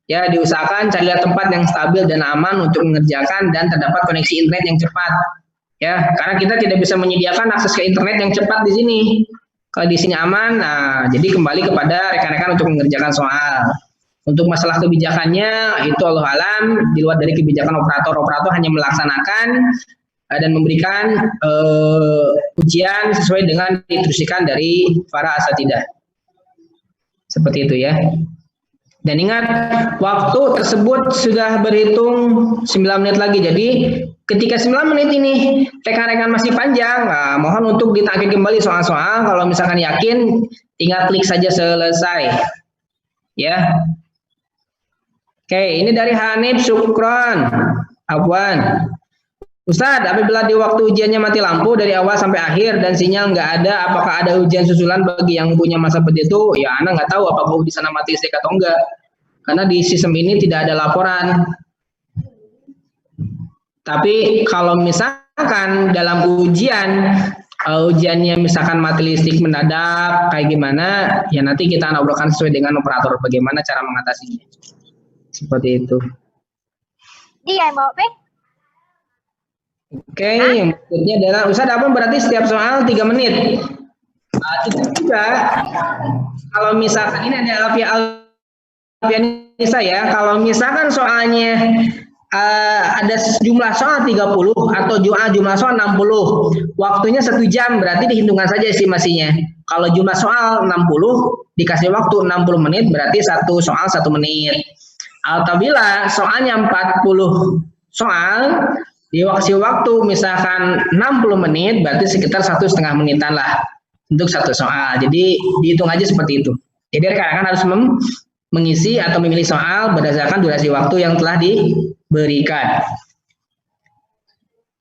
Ya, diusahakan carilah tempat yang stabil dan aman untuk mengerjakan dan terdapat koneksi internet yang cepat. Ya, karena kita tidak bisa menyediakan akses ke internet yang cepat di sini. Kalau di sini aman, nah jadi kembali kepada rekan-rekan untuk mengerjakan soal. Untuk masalah kebijakannya itu Allah alam, di luar dari kebijakan operator hanya melaksanakan dan memberikan ujian sesuai dengan diinstruksikan dari para asatidzah. Seperti itu ya. Dan ingat, waktu tersebut sudah berhitung 9 menit lagi. Jadi ketika 9 menit ini rekan-rekan masih panjang, nah, mohon untuk ditagih kembali soal-soal. Kalau misalkan yakin, tinggal klik saja selesai. Ya. Oke, ini dari Hanif Syukron. Afwan. Ustadz, apabila di waktu ujiannya mati lampu dari awal sampai akhir dan sinyal nggak ada, apakah ada ujian susulan bagi yang punya masa seperti itu? Ya, Anda nggak tahu apakah di sana mati listrik atau enggak. Karena di sistem ini tidak ada laporan. Tapi kalau misalkan dalam ujiannya misalkan mati listrik mendadak, kayak gimana, ya nanti kita obrolkan sesuai dengan operator bagaimana cara mengatasinya. Seperti itu. Iya, mau Pak. Oke, yang berikutnya adalah Ustadz, apa berarti setiap soal 3 menit? Tidak juga. Kalau misalkan ini ada Alfianisa ya, kalau misalkan soalnya ada jumlah soal 30 atau jumlah soal 60, waktunya 1 jam, berarti dihitungkan saja estimasinya. Kalau jumlah soal 60, dikasih waktu 60 menit, berarti satu soal 1 menit. Apabila soalnya 40 soal, dikasih waktu misalkan 60 menit, berarti sekitar 1,5 menitan lah untuk satu soal. Jadi dihitung aja seperti itu. Jadi rekan-rekan harus mengisi atau memilih soal berdasarkan durasi waktu yang telah diberikan.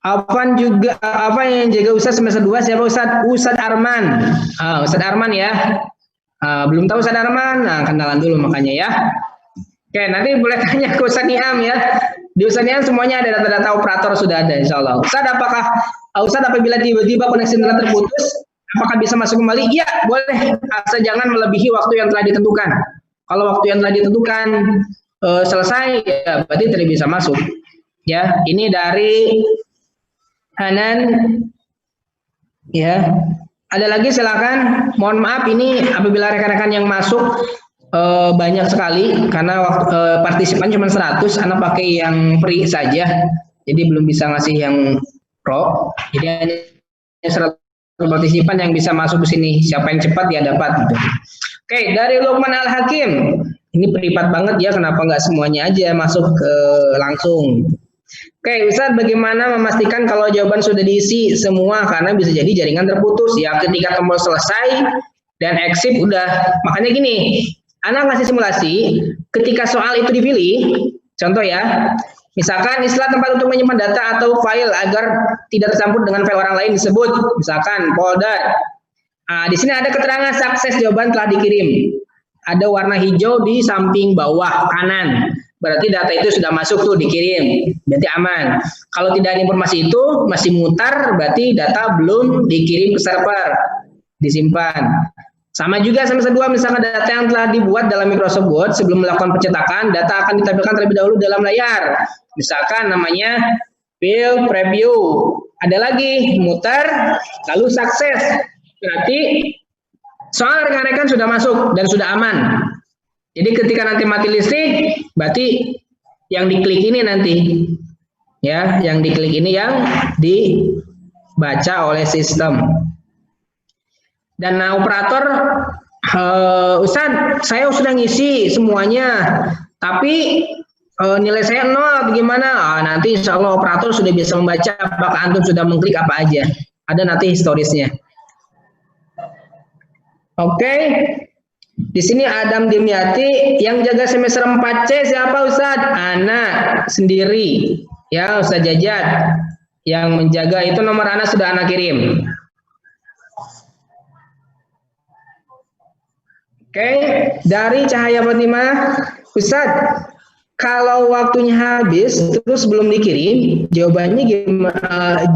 Apa yang jaga Ustadz semester 2 siapa Ustadz? Ustadz Arman. Ustadz Arman ya. Belum tahu Ustadz Arman? Nah, kenalan dulu makanya ya. Oke, nanti boleh tanya ke Ustadz Niam ya. Di Ustadz Niam semuanya ada data-data operator sudah ada insya Allah. Ustadz apabila tiba-tiba koneksi internet terputus, apakah bisa masuk kembali? Iya, boleh. Asal jangan melebihi waktu yang telah ditentukan. Kalau waktu yang telah ditentukan selesai, ya berarti tidak bisa masuk. Ya, ini dari Hanan. Ya, ada lagi silakan. Mohon maaf ini apabila rekan-rekan yang masuk banyak sekali karena partisipan cuma 100, anak pakai yang free saja, jadi belum bisa ngasih yang pro. Jadi hanya 100 partisipan yang bisa masuk ke sini. Siapa yang cepat dia dapat. Gitu. Oke, dari Lukman Al Hakim. Ini privat banget ya, kenapa nggak semuanya aja masuk langsung. Oke, Ustadz, bagaimana memastikan kalau jawaban sudah diisi semua karena bisa jadi jaringan terputus ya ketika tombol selesai dan exit udah. Makanya gini, anak ngasih simulasi ketika soal itu dipilih, contoh ya, misalkan istilah tempat untuk menyimpan data atau file agar tidak tercampur dengan file orang lain disebut, misalkan folder. Di sini ada keterangan sukses jawaban telah dikirim. Ada warna hijau di samping bawah kanan. Berarti data itu sudah masuk tuh dikirim. Berarti aman. Kalau tidak ada informasi itu masih mutar, berarti data belum dikirim ke server. Disimpan. Sama juga semester 2 misalkan data yang telah dibuat dalam Microsoft Word sebelum melakukan pencetakan, data akan ditampilkan terlebih dahulu dalam layar. Misalkan namanya file preview. Ada lagi mutar lalu sukses. Berarti soal rekan-rekan sudah masuk dan sudah aman. Jadi ketika nanti mati listrik, berarti yang diklik ini nanti, ya, yang diklik ini yang dibaca oleh sistem. Dan operator, Ustadz, saya sudah ngisi semuanya, tapi nilai saya 0, bagaimana? Nanti insya Allah operator sudah bisa membaca apakah antum sudah mengklik apa aja. Ada nanti historisnya. Oke, di sini Adam Dimyati yang jaga semester 4C siapa Ustadz? Anak sendiri, ya Ustadz Jajat yang menjaga itu nomor anak sudah anak kirim. Oke, dari Cahaya Fatimah, Ustadz, kalau waktunya habis terus belum dikirim, jawabannya gimana?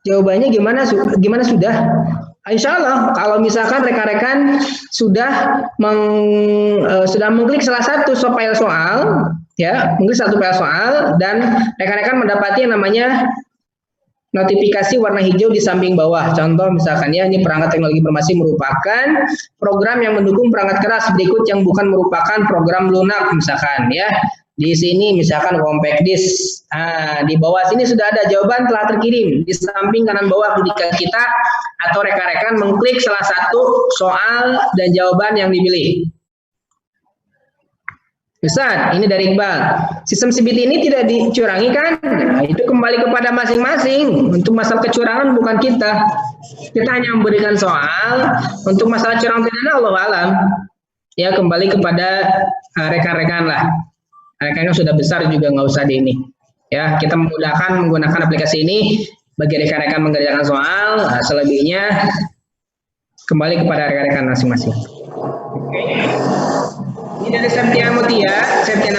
Jawabannya gimana sudah? Insya Allah kalau misalkan rekan-rekan sudah mengklik salah satu file soal, ya, mengklik satu file soal dan rekan-rekan mendapati yang namanya notifikasi warna hijau di samping bawah. Contoh misalkan ya, ini perangkat teknologi informasi merupakan program yang mendukung perangkat keras berikut yang bukan merupakan program lunak misalkan ya. Di sini misalkan compact disk. Di bawah sini sudah ada jawaban telah terkirim di samping kanan bawah ketika kita atau rekan-rekan mengklik salah satu soal dan jawaban yang dipilih. Ustaz, ini dari Iqbal. Sistem CBT ini tidak dicurangi kan? Nah, itu kembali kepada masing-masing. Untuk masalah kecurangan bukan kita. Kita hanya memberikan soal. Untuk masalah curang pidana Allah alam. Ya kembali kepada rekan-rekan lah. Rekan-rekan sudah besar juga nggak usah di ini. Ya kita memudahkan menggunakan aplikasi ini bagi rekan-rekan mengerjakan soal. Selebihnya kembali kepada rekan-rekan masing-masing. Ini dari Septiana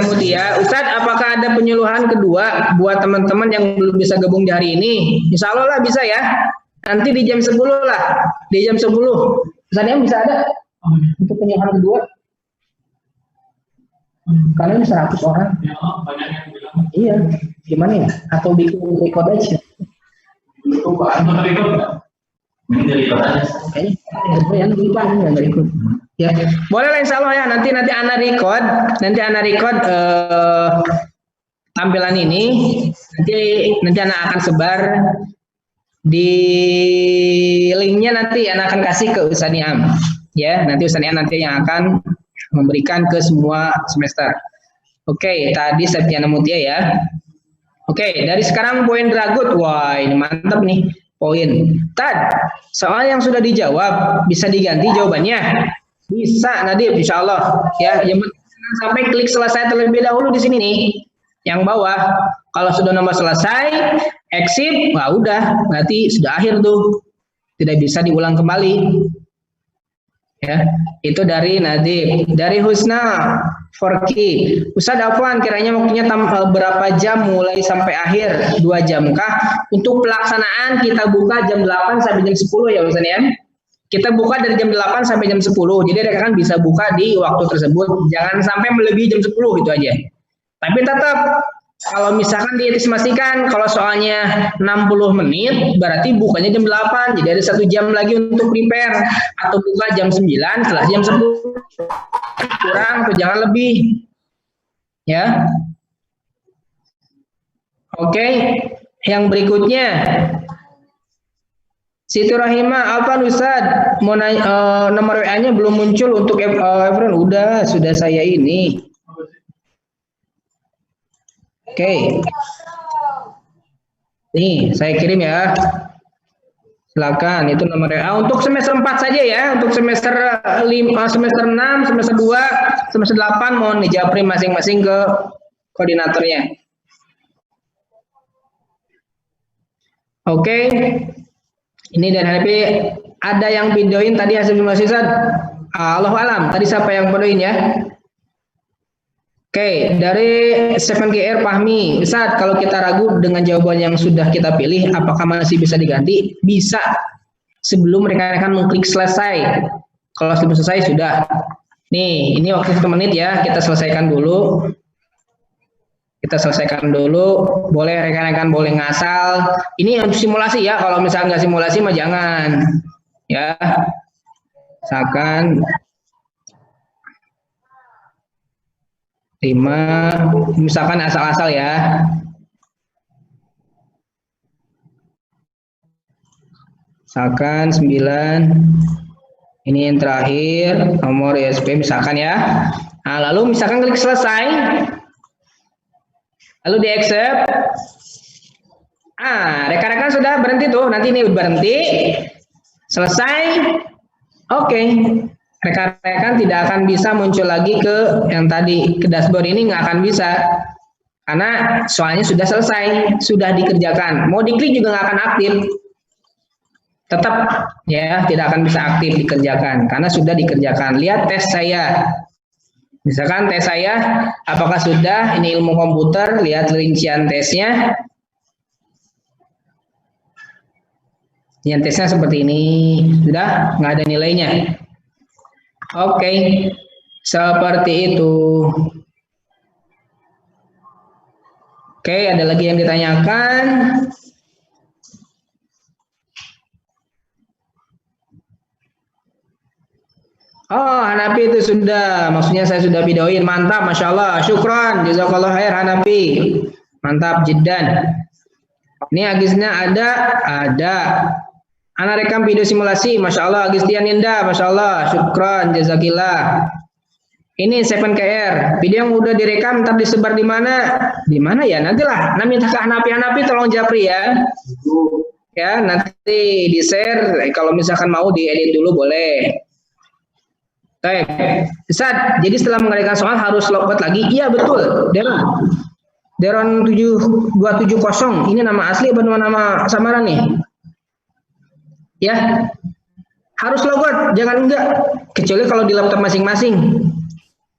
Mutia. Ustadz, apakah ada penyuluhan kedua buat teman-teman yang belum bisa gabung di hari ini? Insya Allah lah bisa ya. Nanti di jam 10 lah. Di jam 10. Ustadz bisa ada untuk penyuluhan kedua? Karena ini 100 orang. Iya. Gimana ya? Atau bikin record aja? Itu Pak, record nggak? Ini record aja. Kayaknya yang lupa nggak ikut. Ya, boleh lah insya Allah ya. Nanti Ana record tampilan ini. Nanti Ana akan sebar di linknya, nanti Ana akan kasih ke Ustaz Niam. Ya, nanti Ustaz Niam nanti yang akan memberikan ke semua semester. Oke, tadi Septiana Mutia ya. Oke, dari sekarang poin Dragut. Wah, ini mantap nih poin. Soal yang sudah dijawab bisa diganti jawabannya. Bisa, Nadib, insya Allah. Ya, yang sampai klik selesai terlebih dahulu di sini nih, yang bawah. Kalau sudah nomor selesai, exit, wah udah, berarti sudah akhir tuh, tidak bisa diulang kembali. Ya, itu dari Nadib. Dari Husna Forki, Ustadz Afwan, kiranya waktunya berapa jam mulai sampai akhir? 2 jam kah? Untuk pelaksanaan kita buka jam 8 sampai jam 10 ya Ustadz ya. Kita buka dari jam 8 sampai jam 10. Jadi rekan bisa buka di waktu tersebut. Jangan sampai melebihi jam 10 itu aja. Tapi tetap kalau misalkan diestimasikan kalau soalnya 60 menit berarti bukanya jam 8. Jadi ada 1 jam lagi untuk prepare, atau buka jam 9 setelah jam 10. Kurang atau jangan lebih. Ya. Oke, yang berikutnya Siti Rahimah, apa Ustaz? Mau nanya, nomor WA-nya belum muncul untuk Efron. Sudah saya ini. Oke. Nih, saya kirim ya. Silakan, itu nomor WA untuk semester 4 saja ya. Untuk semester 5, semester 6, semester 2, semester 8 mohon dijapri masing-masing ke koordinatornya. Oke. Ini dari HP, ada yang videoin tadi hasil Ustaz. Allahu alam, tadi siapa yang videoin ya? Oke, dari 7GR Fahmi, Ustaz, kalau kita ragu dengan jawaban yang sudah kita pilih, apakah masih bisa diganti? Bisa, sebelum rekan-rekan mengklik selesai. Kalau sebelum selesai sudah. Nih, ini waktu 1 menit ya, kita selesaikan dulu. Boleh rekan-rekan boleh ngasal. Ini untuk simulasi ya, kalau misalnya nggak simulasi mah jangan. Ya, misalkan 5, misalkan asal-asal ya. Misalkan 9, ini yang terakhir, nomor ISP misalkan ya. Nah, lalu misalkan klik selesai, lalu di accept. Rekan-rekan sudah berhenti tuh, nanti ini berhenti, selesai. Oke. Rekan-rekan tidak akan bisa muncul lagi ke yang tadi, ke dashboard ini nggak akan bisa, karena soalnya sudah selesai, sudah dikerjakan. Mau diklik juga nggak akan aktif, tetap ya tidak akan bisa aktif dikerjakan karena sudah dikerjakan. Lihat tes saya, misalkan tes saya, apakah sudah? Ini ilmu komputer, lihat rincian tesnya. Yang tesnya seperti ini, sudah nggak ada nilainya. Oke, seperti itu. Oke, ada lagi yang ditanyakan? Oh, Hanafi itu sudah, maksudnya saya sudah videoin, mantap, Masya Allah, syukron, jazakallah khair Hanafi, mantap, jiddan. Ini Agisnya ada. Anak rekam video simulasi, Masya Allah, Agistian Indah, Masya Allah, syukron, jazakillah. Ini 7KR, video yang udah direkam, ntar disebar di mana? Di mana ya? Nantilah, minta ke Hanafi tolong japri ya. Ya, nanti di share, kalau misalkan mau diedit dulu boleh. Baik, Ustaz, jadi setelah mengerjakan soal harus logout lagi? Iya betul, Deron 7270, ini nama asli atau nama samaran nih? Ya, harus logout, jangan enggak, kecuali kalau di laptop masing-masing.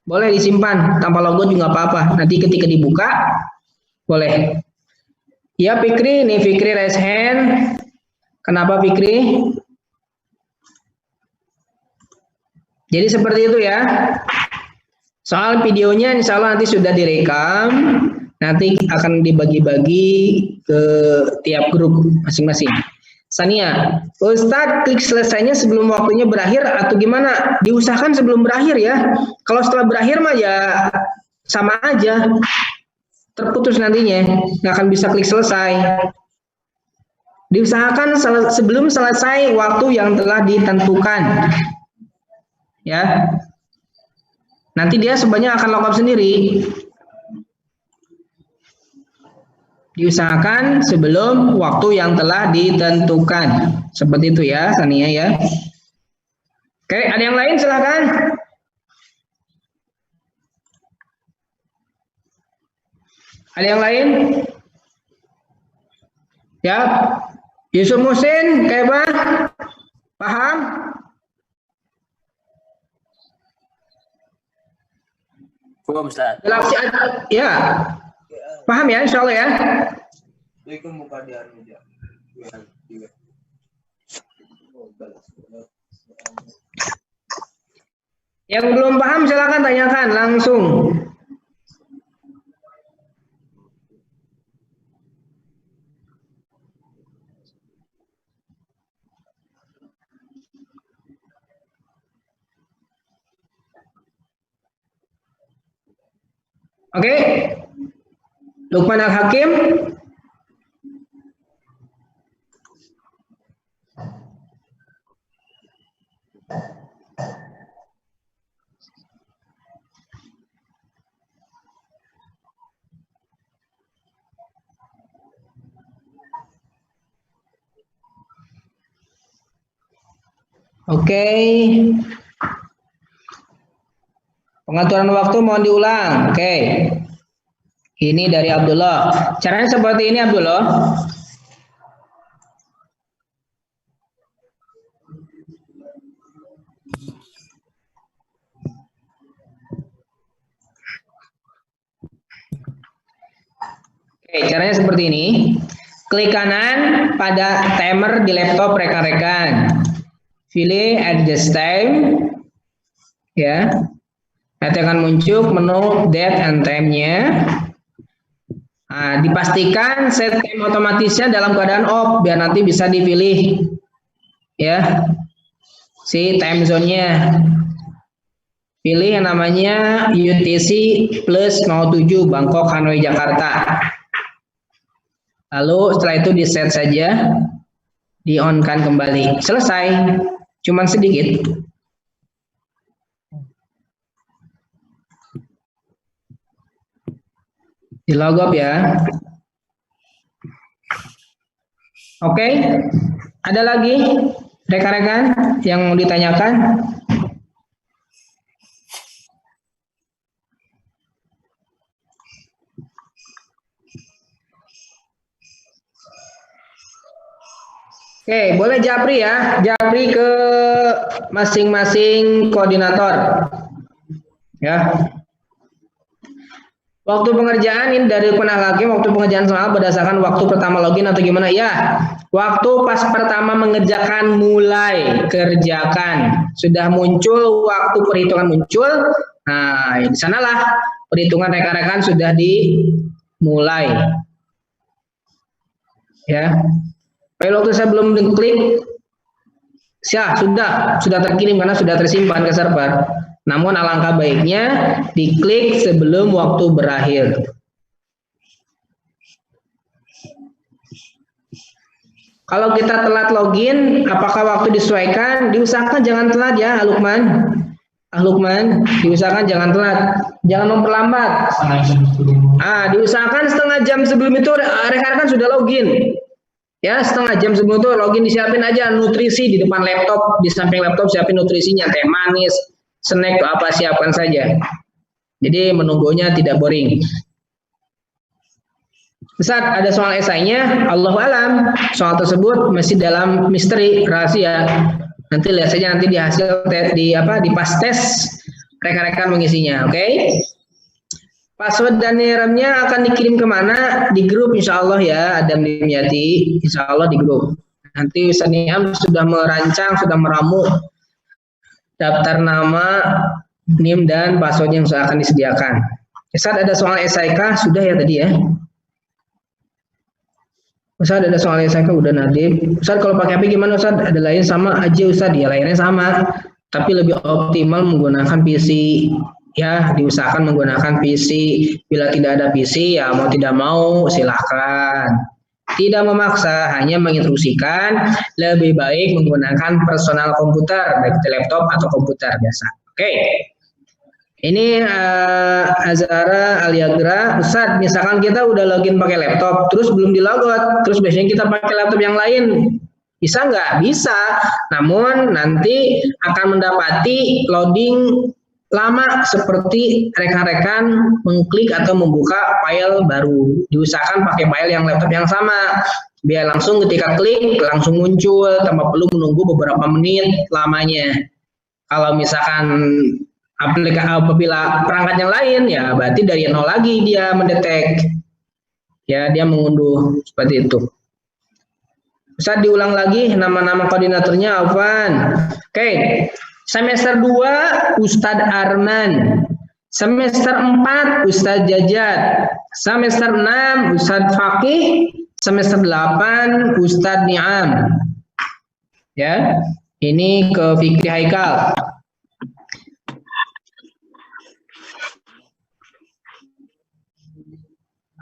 Boleh disimpan tanpa logout juga apa-apa. Nanti ketika dibuka boleh. Ya Fikri, nih Fikri raise hand. Kenapa Fikri? Jadi seperti itu ya. Soal videonya insya Allah nanti sudah direkam. Nanti akan dibagi-bagi ke tiap grup masing-masing. Sania, Ustadz klik selesainya sebelum waktunya berakhir atau gimana? Diusahakan sebelum berakhir ya. Kalau setelah berakhir mah ya sama aja, terputus nantinya, nggak akan bisa klik selesai. Diusahakan sebelum selesai waktu yang telah ditentukan, ya. Nanti dia sebenarnya akan login sendiri. Diusahakan sebelum waktu yang telah ditentukan. Seperti itu ya, Sania ya. Oke, ada yang lain silakan. Ada yang lain? Ya. Yusuf Musin, kayak apa? Paham? Paham, Ustaz. Ya. Paham ya, insya Allah ya. Yang belum paham silakan tanyakan langsung. Oke. Lukman Al-Hakim. Oke. Pengaturan waktu mohon diulang. Oke. Ini dari Abdullah. Caranya seperti ini Abdullah. Oke, caranya seperti ini. Klik kanan pada timer di laptop rekan-rekan. Pilih adjust time. Ya. Nanti akan muncul menu date and time-nya. Nah, dipastikan set time otomatisnya dalam keadaan off biar nanti bisa dipilih ya si time zone-nya. Pilih yang namanya UTC plus 07 Bangkok Hanoi Jakarta. Lalu setelah itu di set saja, di on-kan kembali. Selesai. Cuman sedikit. Di logop ya. Oke, ada lagi rekan-rekan yang mau ditanyakan? Oke, boleh Japri ya. Japri ke masing-masing koordinator. Ya. Waktu pengerjaan ini dari Lukman lagi, waktu pengerjaan soal berdasarkan waktu pertama login atau gimana? Ya, waktu pas pertama mengerjakan mulai kerjakan. Sudah muncul waktu perhitungan muncul. Nah, di sanalah perhitungan rekan-rekan sudah dimulai. Ya. Kalau waktu saya belum klik, ya sudah terkirim karena sudah tersimpan ke server. Namun alangkah baiknya diklik sebelum waktu berakhir. Kalau kita telat login, apakah waktu disesuaikan? Diusahakan jangan telat ya, Lukman. Lukman, diusahakan jangan telat, jangan memperlambat. Diusahakan setengah jam sebelum itu rekan-rekan sudah login. Ya, setengah jam sebelum itu login, disiapin aja nutrisi di depan laptop, di samping laptop siapin nutrisinya, teh manis, snack apa siapkan saja. Jadi menunggunya tidak boring. Ustaz, ada soal esainya, Allahu alam. Soal tersebut masih dalam misteri rahasia. Nanti lihat saja nanti di hasil di pas tes rekan-rekan mengisinya, oke? Password dan RAM-nya akan dikirim kemana? Di grup insya Allah ya, Adam Dimyati, insya Allah di grup. Nanti Ustaz Niam sudah merancang, sudah meramu daftar nama, NIM dan password yang akan disediakan. Ustaz ada soal SIK sudah ya tadi ya? Ustaz ada soal yang saya udah Nadib. Ustaz kalau pakai HP gimana Ustaz? Ada lain sama aja Ustaz, ya lainnya sama. Tapi lebih optimal menggunakan PC. Ya, diusahakan menggunakan PC. Bila tidak ada PC, ya mau tidak mau silahkan. Tidak memaksa, hanya menginstruksikan lebih baik menggunakan personal komputer, baik itu laptop atau komputer biasa. Oke. Ini Azara Aliagra, Ustaz, misalkan kita udah login pakai laptop, terus belum dilogot, terus biasanya kita pakai laptop yang lain, bisa nggak? Bisa, namun nanti akan mendapati loading lama seperti rekan-rekan mengklik atau membuka file baru. Diusahakan pakai file yang laptop yang sama, biar langsung ketika klik langsung muncul, tanpa perlu menunggu beberapa menit lamanya. Kalau misalkan apabila perangkat yang lain, ya berarti dari nol lagi dia mendetek, ya dia mengunduh seperti itu. Ustaz diulang lagi nama-nama koordinatornya Afwan. Oke. Semester 2 Ustadz Arman, semester 4 Ustadz Jajat, semester 6 Ustadz Fakih, semester 8 Ustadz Niam. Ya, ini ke Fikri Haikal.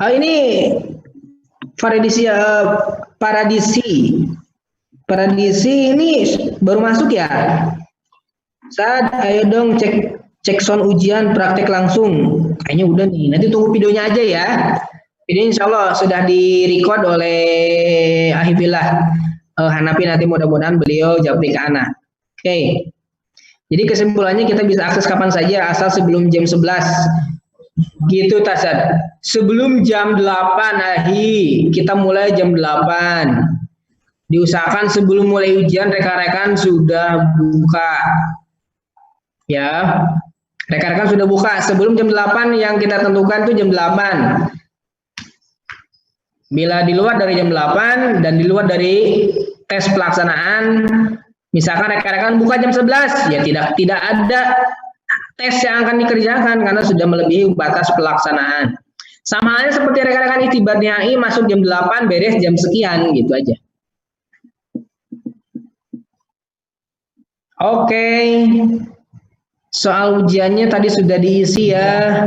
Ini Paradisi ini baru masuk ya? Saat ayo dong cek sound ujian praktek langsung. Kayaknya udah nih. Nanti tunggu videonya aja ya. Video insya Allah sudah di-record oleh Ahifillah Hanafi, nanti mudah-mudahan beliau japri ke Ana. Oke. Jadi kesimpulannya kita bisa akses kapan saja asal sebelum jam 11. Gitu Tasad. Sebelum jam 8 Ahi, kita mulai jam 8. Diusahakan sebelum mulai ujian rekan-rekan sudah buka. Ya. Rekan-rekan sudah buka sebelum jam 8 yang kita tentukan itu jam 8. Bila di luar dari jam 8 dan di luar dari tes pelaksanaan, misalkan rekan-rekan buka jam 11, ya tidak ada tes yang akan dikerjakan karena sudah melebihi batas pelaksanaan. Sama halnya seperti rekan-rekan Ikhtibar NIAI masuk jam 8, beres jam sekian, gitu aja. Oke. Soal ujiannya tadi sudah diisi ya.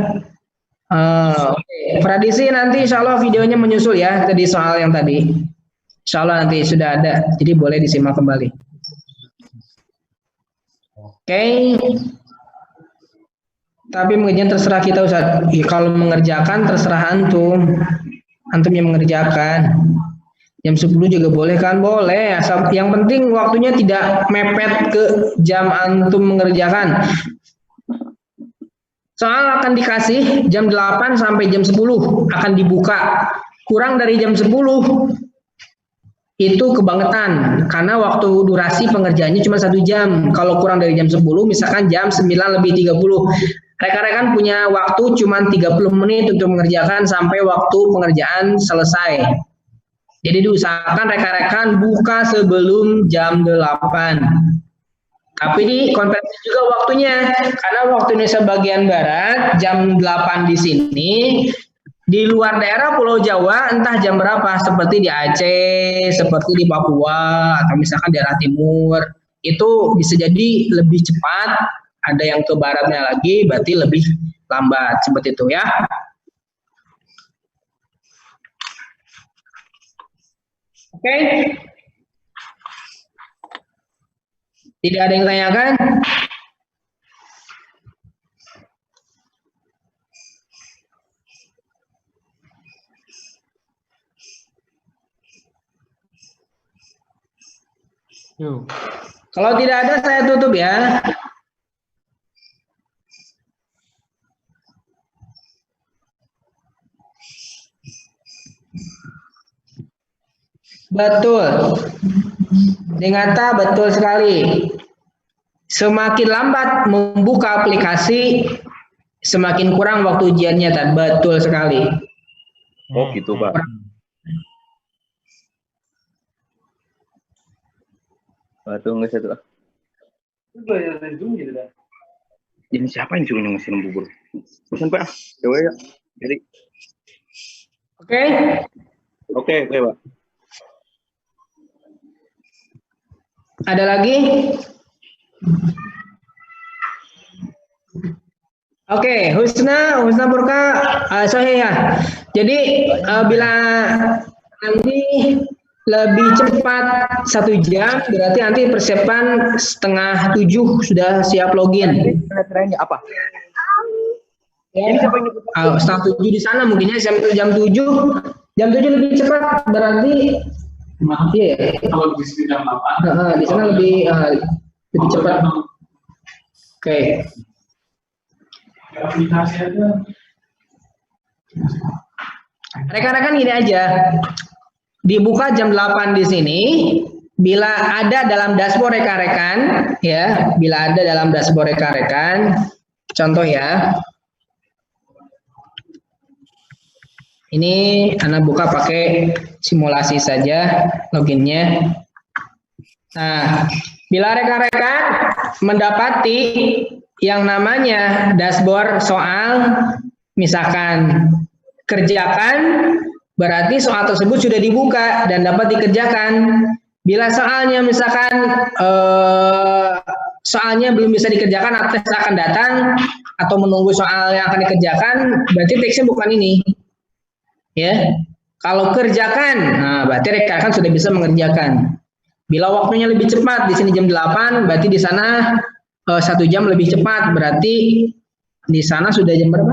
Pradisi nanti insya Allah videonya menyusul ya, tadi soal yang tadi. Insya Allah nanti sudah ada, jadi boleh disimak kembali. Oke. Tapi mengerjakan terserah kita Ustaz. Ya, kalau mengerjakan terserah antum. Antum yang mengerjakan. Jam 10 juga boleh kan? Boleh. Asal yang penting waktunya tidak mepet ke jam antum mengerjakan. Soal akan dikasih jam 8 sampai jam 10 akan dibuka. Kurang dari jam 10 itu kebangetan karena waktu durasi pengerjaannya cuma 1 jam. Kalau kurang dari jam 10 misalkan jam 9:30, rekan-rekan punya waktu cuma 30 menit untuk mengerjakan sampai waktu pengerjaan selesai. Jadi diusahakan rekan-rekan buka sebelum jam 8. Tapi di konversi juga waktunya, karena waktu Indonesia bagian barat jam 8 di sini, di luar daerah Pulau Jawa entah jam berapa, seperti di Aceh, seperti di Papua, atau misalkan daerah timur, itu bisa jadi lebih cepat, ada yang ke baratnya lagi, berarti lebih lambat, seperti itu ya. Oke. Tidak ada yang tanyakan? Kalau tidak ada saya tutup ya. Betul. Dengata betul sekali. Semakin lambat membuka aplikasi, semakin kurang waktu ujiannya, Tan. Betul sekali. Oh gitu Pak. Tunggu satu. Ini siapa yang suruh ngasih bubur? Pesan Pak. Coba ya. Jadi. Oke. Oke Pak. Ada lagi? Oke, Husna Burka, Sahih ya. Jadi bila nanti lebih cepat 1 jam, berarti nanti persiapan 6:30 sudah siap login. Terakhirnya apa? Ya. 6:30 di sana mungkinnya jam 7. Jam 7 lebih cepat, berarti iya. Kalau di sini jam 8. Di sana lebih cepat. Oke. Rekan-rekan gini aja. Dibuka jam 8 di sini. Bila ada dalam dashboard rekan-rekan, ya, bila ada dalam dashboard rekan-rekan, contoh ya. Ini Anda buka pakai simulasi saja loginnya. Nah, bila rekan-rekan mendapati yang namanya dashboard soal, misalkan kerjakan, berarti soal tersebut sudah dibuka dan dapat dikerjakan. Bila soalnya misalkan soalnya belum bisa dikerjakan atau tes akan datang atau menunggu soal yang akan dikerjakan, berarti teksnya bukan ini. Ya, kalau kerjakan, nah berarti rekan-rekan sudah bisa mengerjakan. Bila waktunya lebih cepat, di sini jam 8, berarti di sana 1 jam lebih cepat, berarti di sana sudah jam berapa?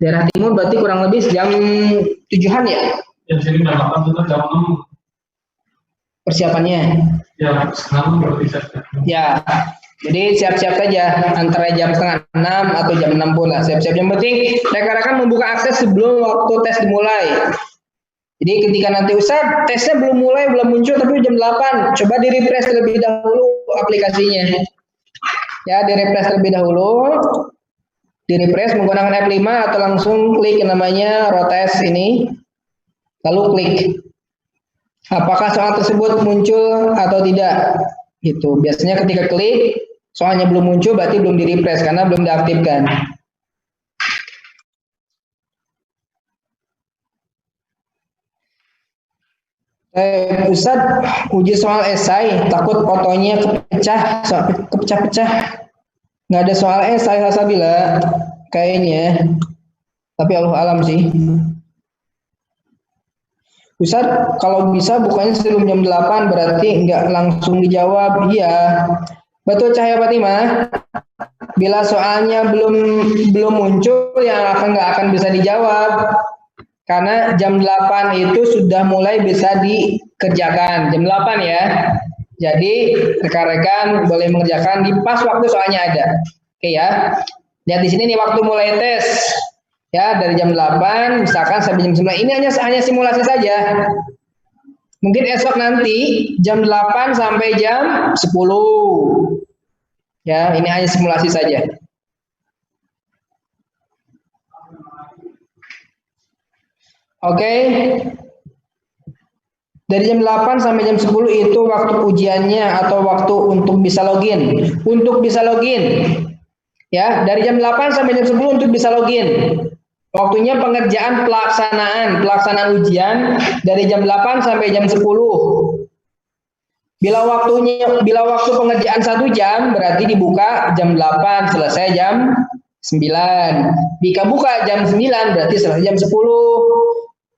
Daerah timur berarti kurang lebih jam 7-an ya? Ya, di sini jam 8, tetap jam 6. Persiapannya? Ya, sekarang berarti saya. Ya, jadi siap-siap saja antara jam 5:30 atau jam 6 pula. Siap-siap. Yang penting rekan-rekan membuka akses sebelum waktu tes dimulai. Jadi ketika nanti Ustaz tesnya belum mulai, belum muncul tapi jam 8, coba di-refresh terlebih dahulu aplikasinya. Ya, di-refresh terlebih dahulu. Di-refresh menggunakan F5 atau langsung klik yang namanya rotes ini. Lalu klik. Apakah soal tersebut muncul atau tidak? Gitu. Biasanya ketika klik, soalnya belum muncul berarti belum di-refresh karena belum diaktifkan. Ustaz, uji soal esai, takut fotonya kepecah-pecah. Nggak ada soal esai, Hasabila, kayaknya. Tapi Allah alam sih. Ustaz, kalau bisa bukanya sebelum jam 8, berarti nggak langsung dijawab. Iya, betul Cahaya Fatimah. Bila soalnya belum muncul, yang nggak akan bisa dijawab. Karena jam 8 itu sudah mulai bisa dikerjakan. Jam 8 ya. Jadi rekan-rekan boleh mengerjakan di pas waktu soalnya ada. Oke ya. Lihat di sini nih waktu mulai tes. Ya, dari jam 8 misalkan sampai jam 9. Ini hanya simulasi saja. Mungkin esok nanti jam 8 sampai jam 10. Ya, ini hanya simulasi saja. Oke. Dari jam 8 sampai jam 10 itu waktu ujiannya atau waktu untuk bisa login. Untuk bisa login. Ya, dari jam 8 sampai jam 10 untuk bisa login. Waktunya pengerjaan pelaksanaan ujian dari jam 8 sampai jam 10. Bila waktu pengerjaan 1 jam berarti dibuka jam 8, selesai jam 9. Jika buka jam 9 berarti selesai jam 10.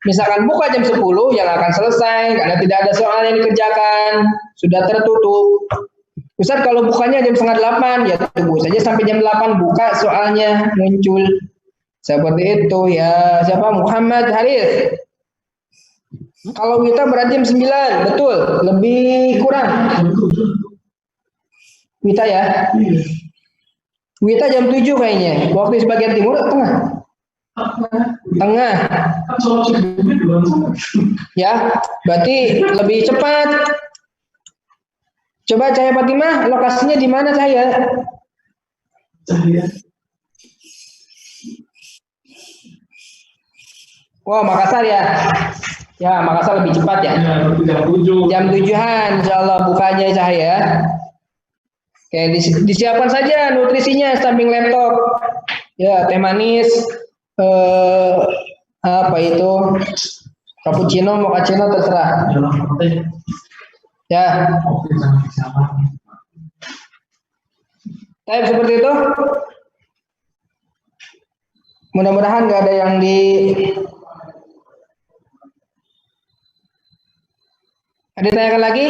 Misalkan buka jam 10 yang akan selesai karena tidak ada soal yang dikerjakan, sudah tertutup. Ustaz kalau bukanya jam 7:30 ya tunggu saja sampai jam 8 buka soalnya muncul. Seperti itu ya. Siapa? Muhammad Harith. Kalau kita berarti jam 9, betul. Lebih kurang. Wita ya? Wita jam 7 kayaknya. Waktu sebagian timur tengah. Tengah. Ya, berarti lebih cepat. Coba Cahaya Fatimah, lokasinya di mana Cahaya? Cahaya. Wah, Makassar ya. Ya, Makassar lebih cepat ya. Jam 7. Jam 7-an insyaallah bukanya Cahaya. Oke, disiapkan saja nutrisinya samping laptop. Ya, teh manis, apa itu? Cappuccino, mochaccino terserah. Ya, Oke, jangan sama. Baik, seperti itu. Mudah-mudahan nggak ada yang ditanyakan lagi.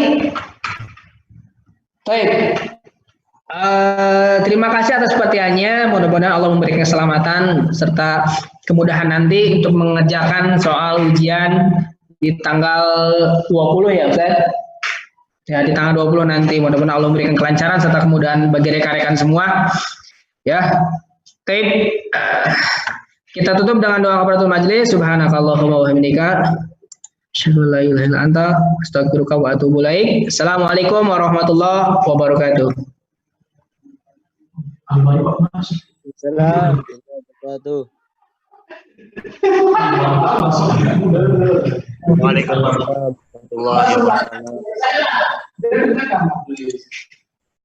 Baik. Terima kasih atas perhatiannya. Mudah-mudahan Allah memberikan keselamatan serta kemudahan nanti untuk mengerjakan soal ujian di tanggal 20 ya Ustaz. Ya, di tanggal 20 nanti mudah-mudahan Allah memberikan kelancaran serta kemudahan bagi rekan-rekan semua. Ya. Baik. Kita tutup dengan doa kafaratul majelis. Subhanakallahumma wa bihamdika asyhadu an la ilaha illa anta astaghfiruka wa atubu ilaik. Assalamualaikum warahmatullahi wabarakatuh. Alhamdulillah, Mas. Salam. Wabarakatuh. Waalaikumsalam. Waalaikumsalam warahmatullahi wabarakatuh.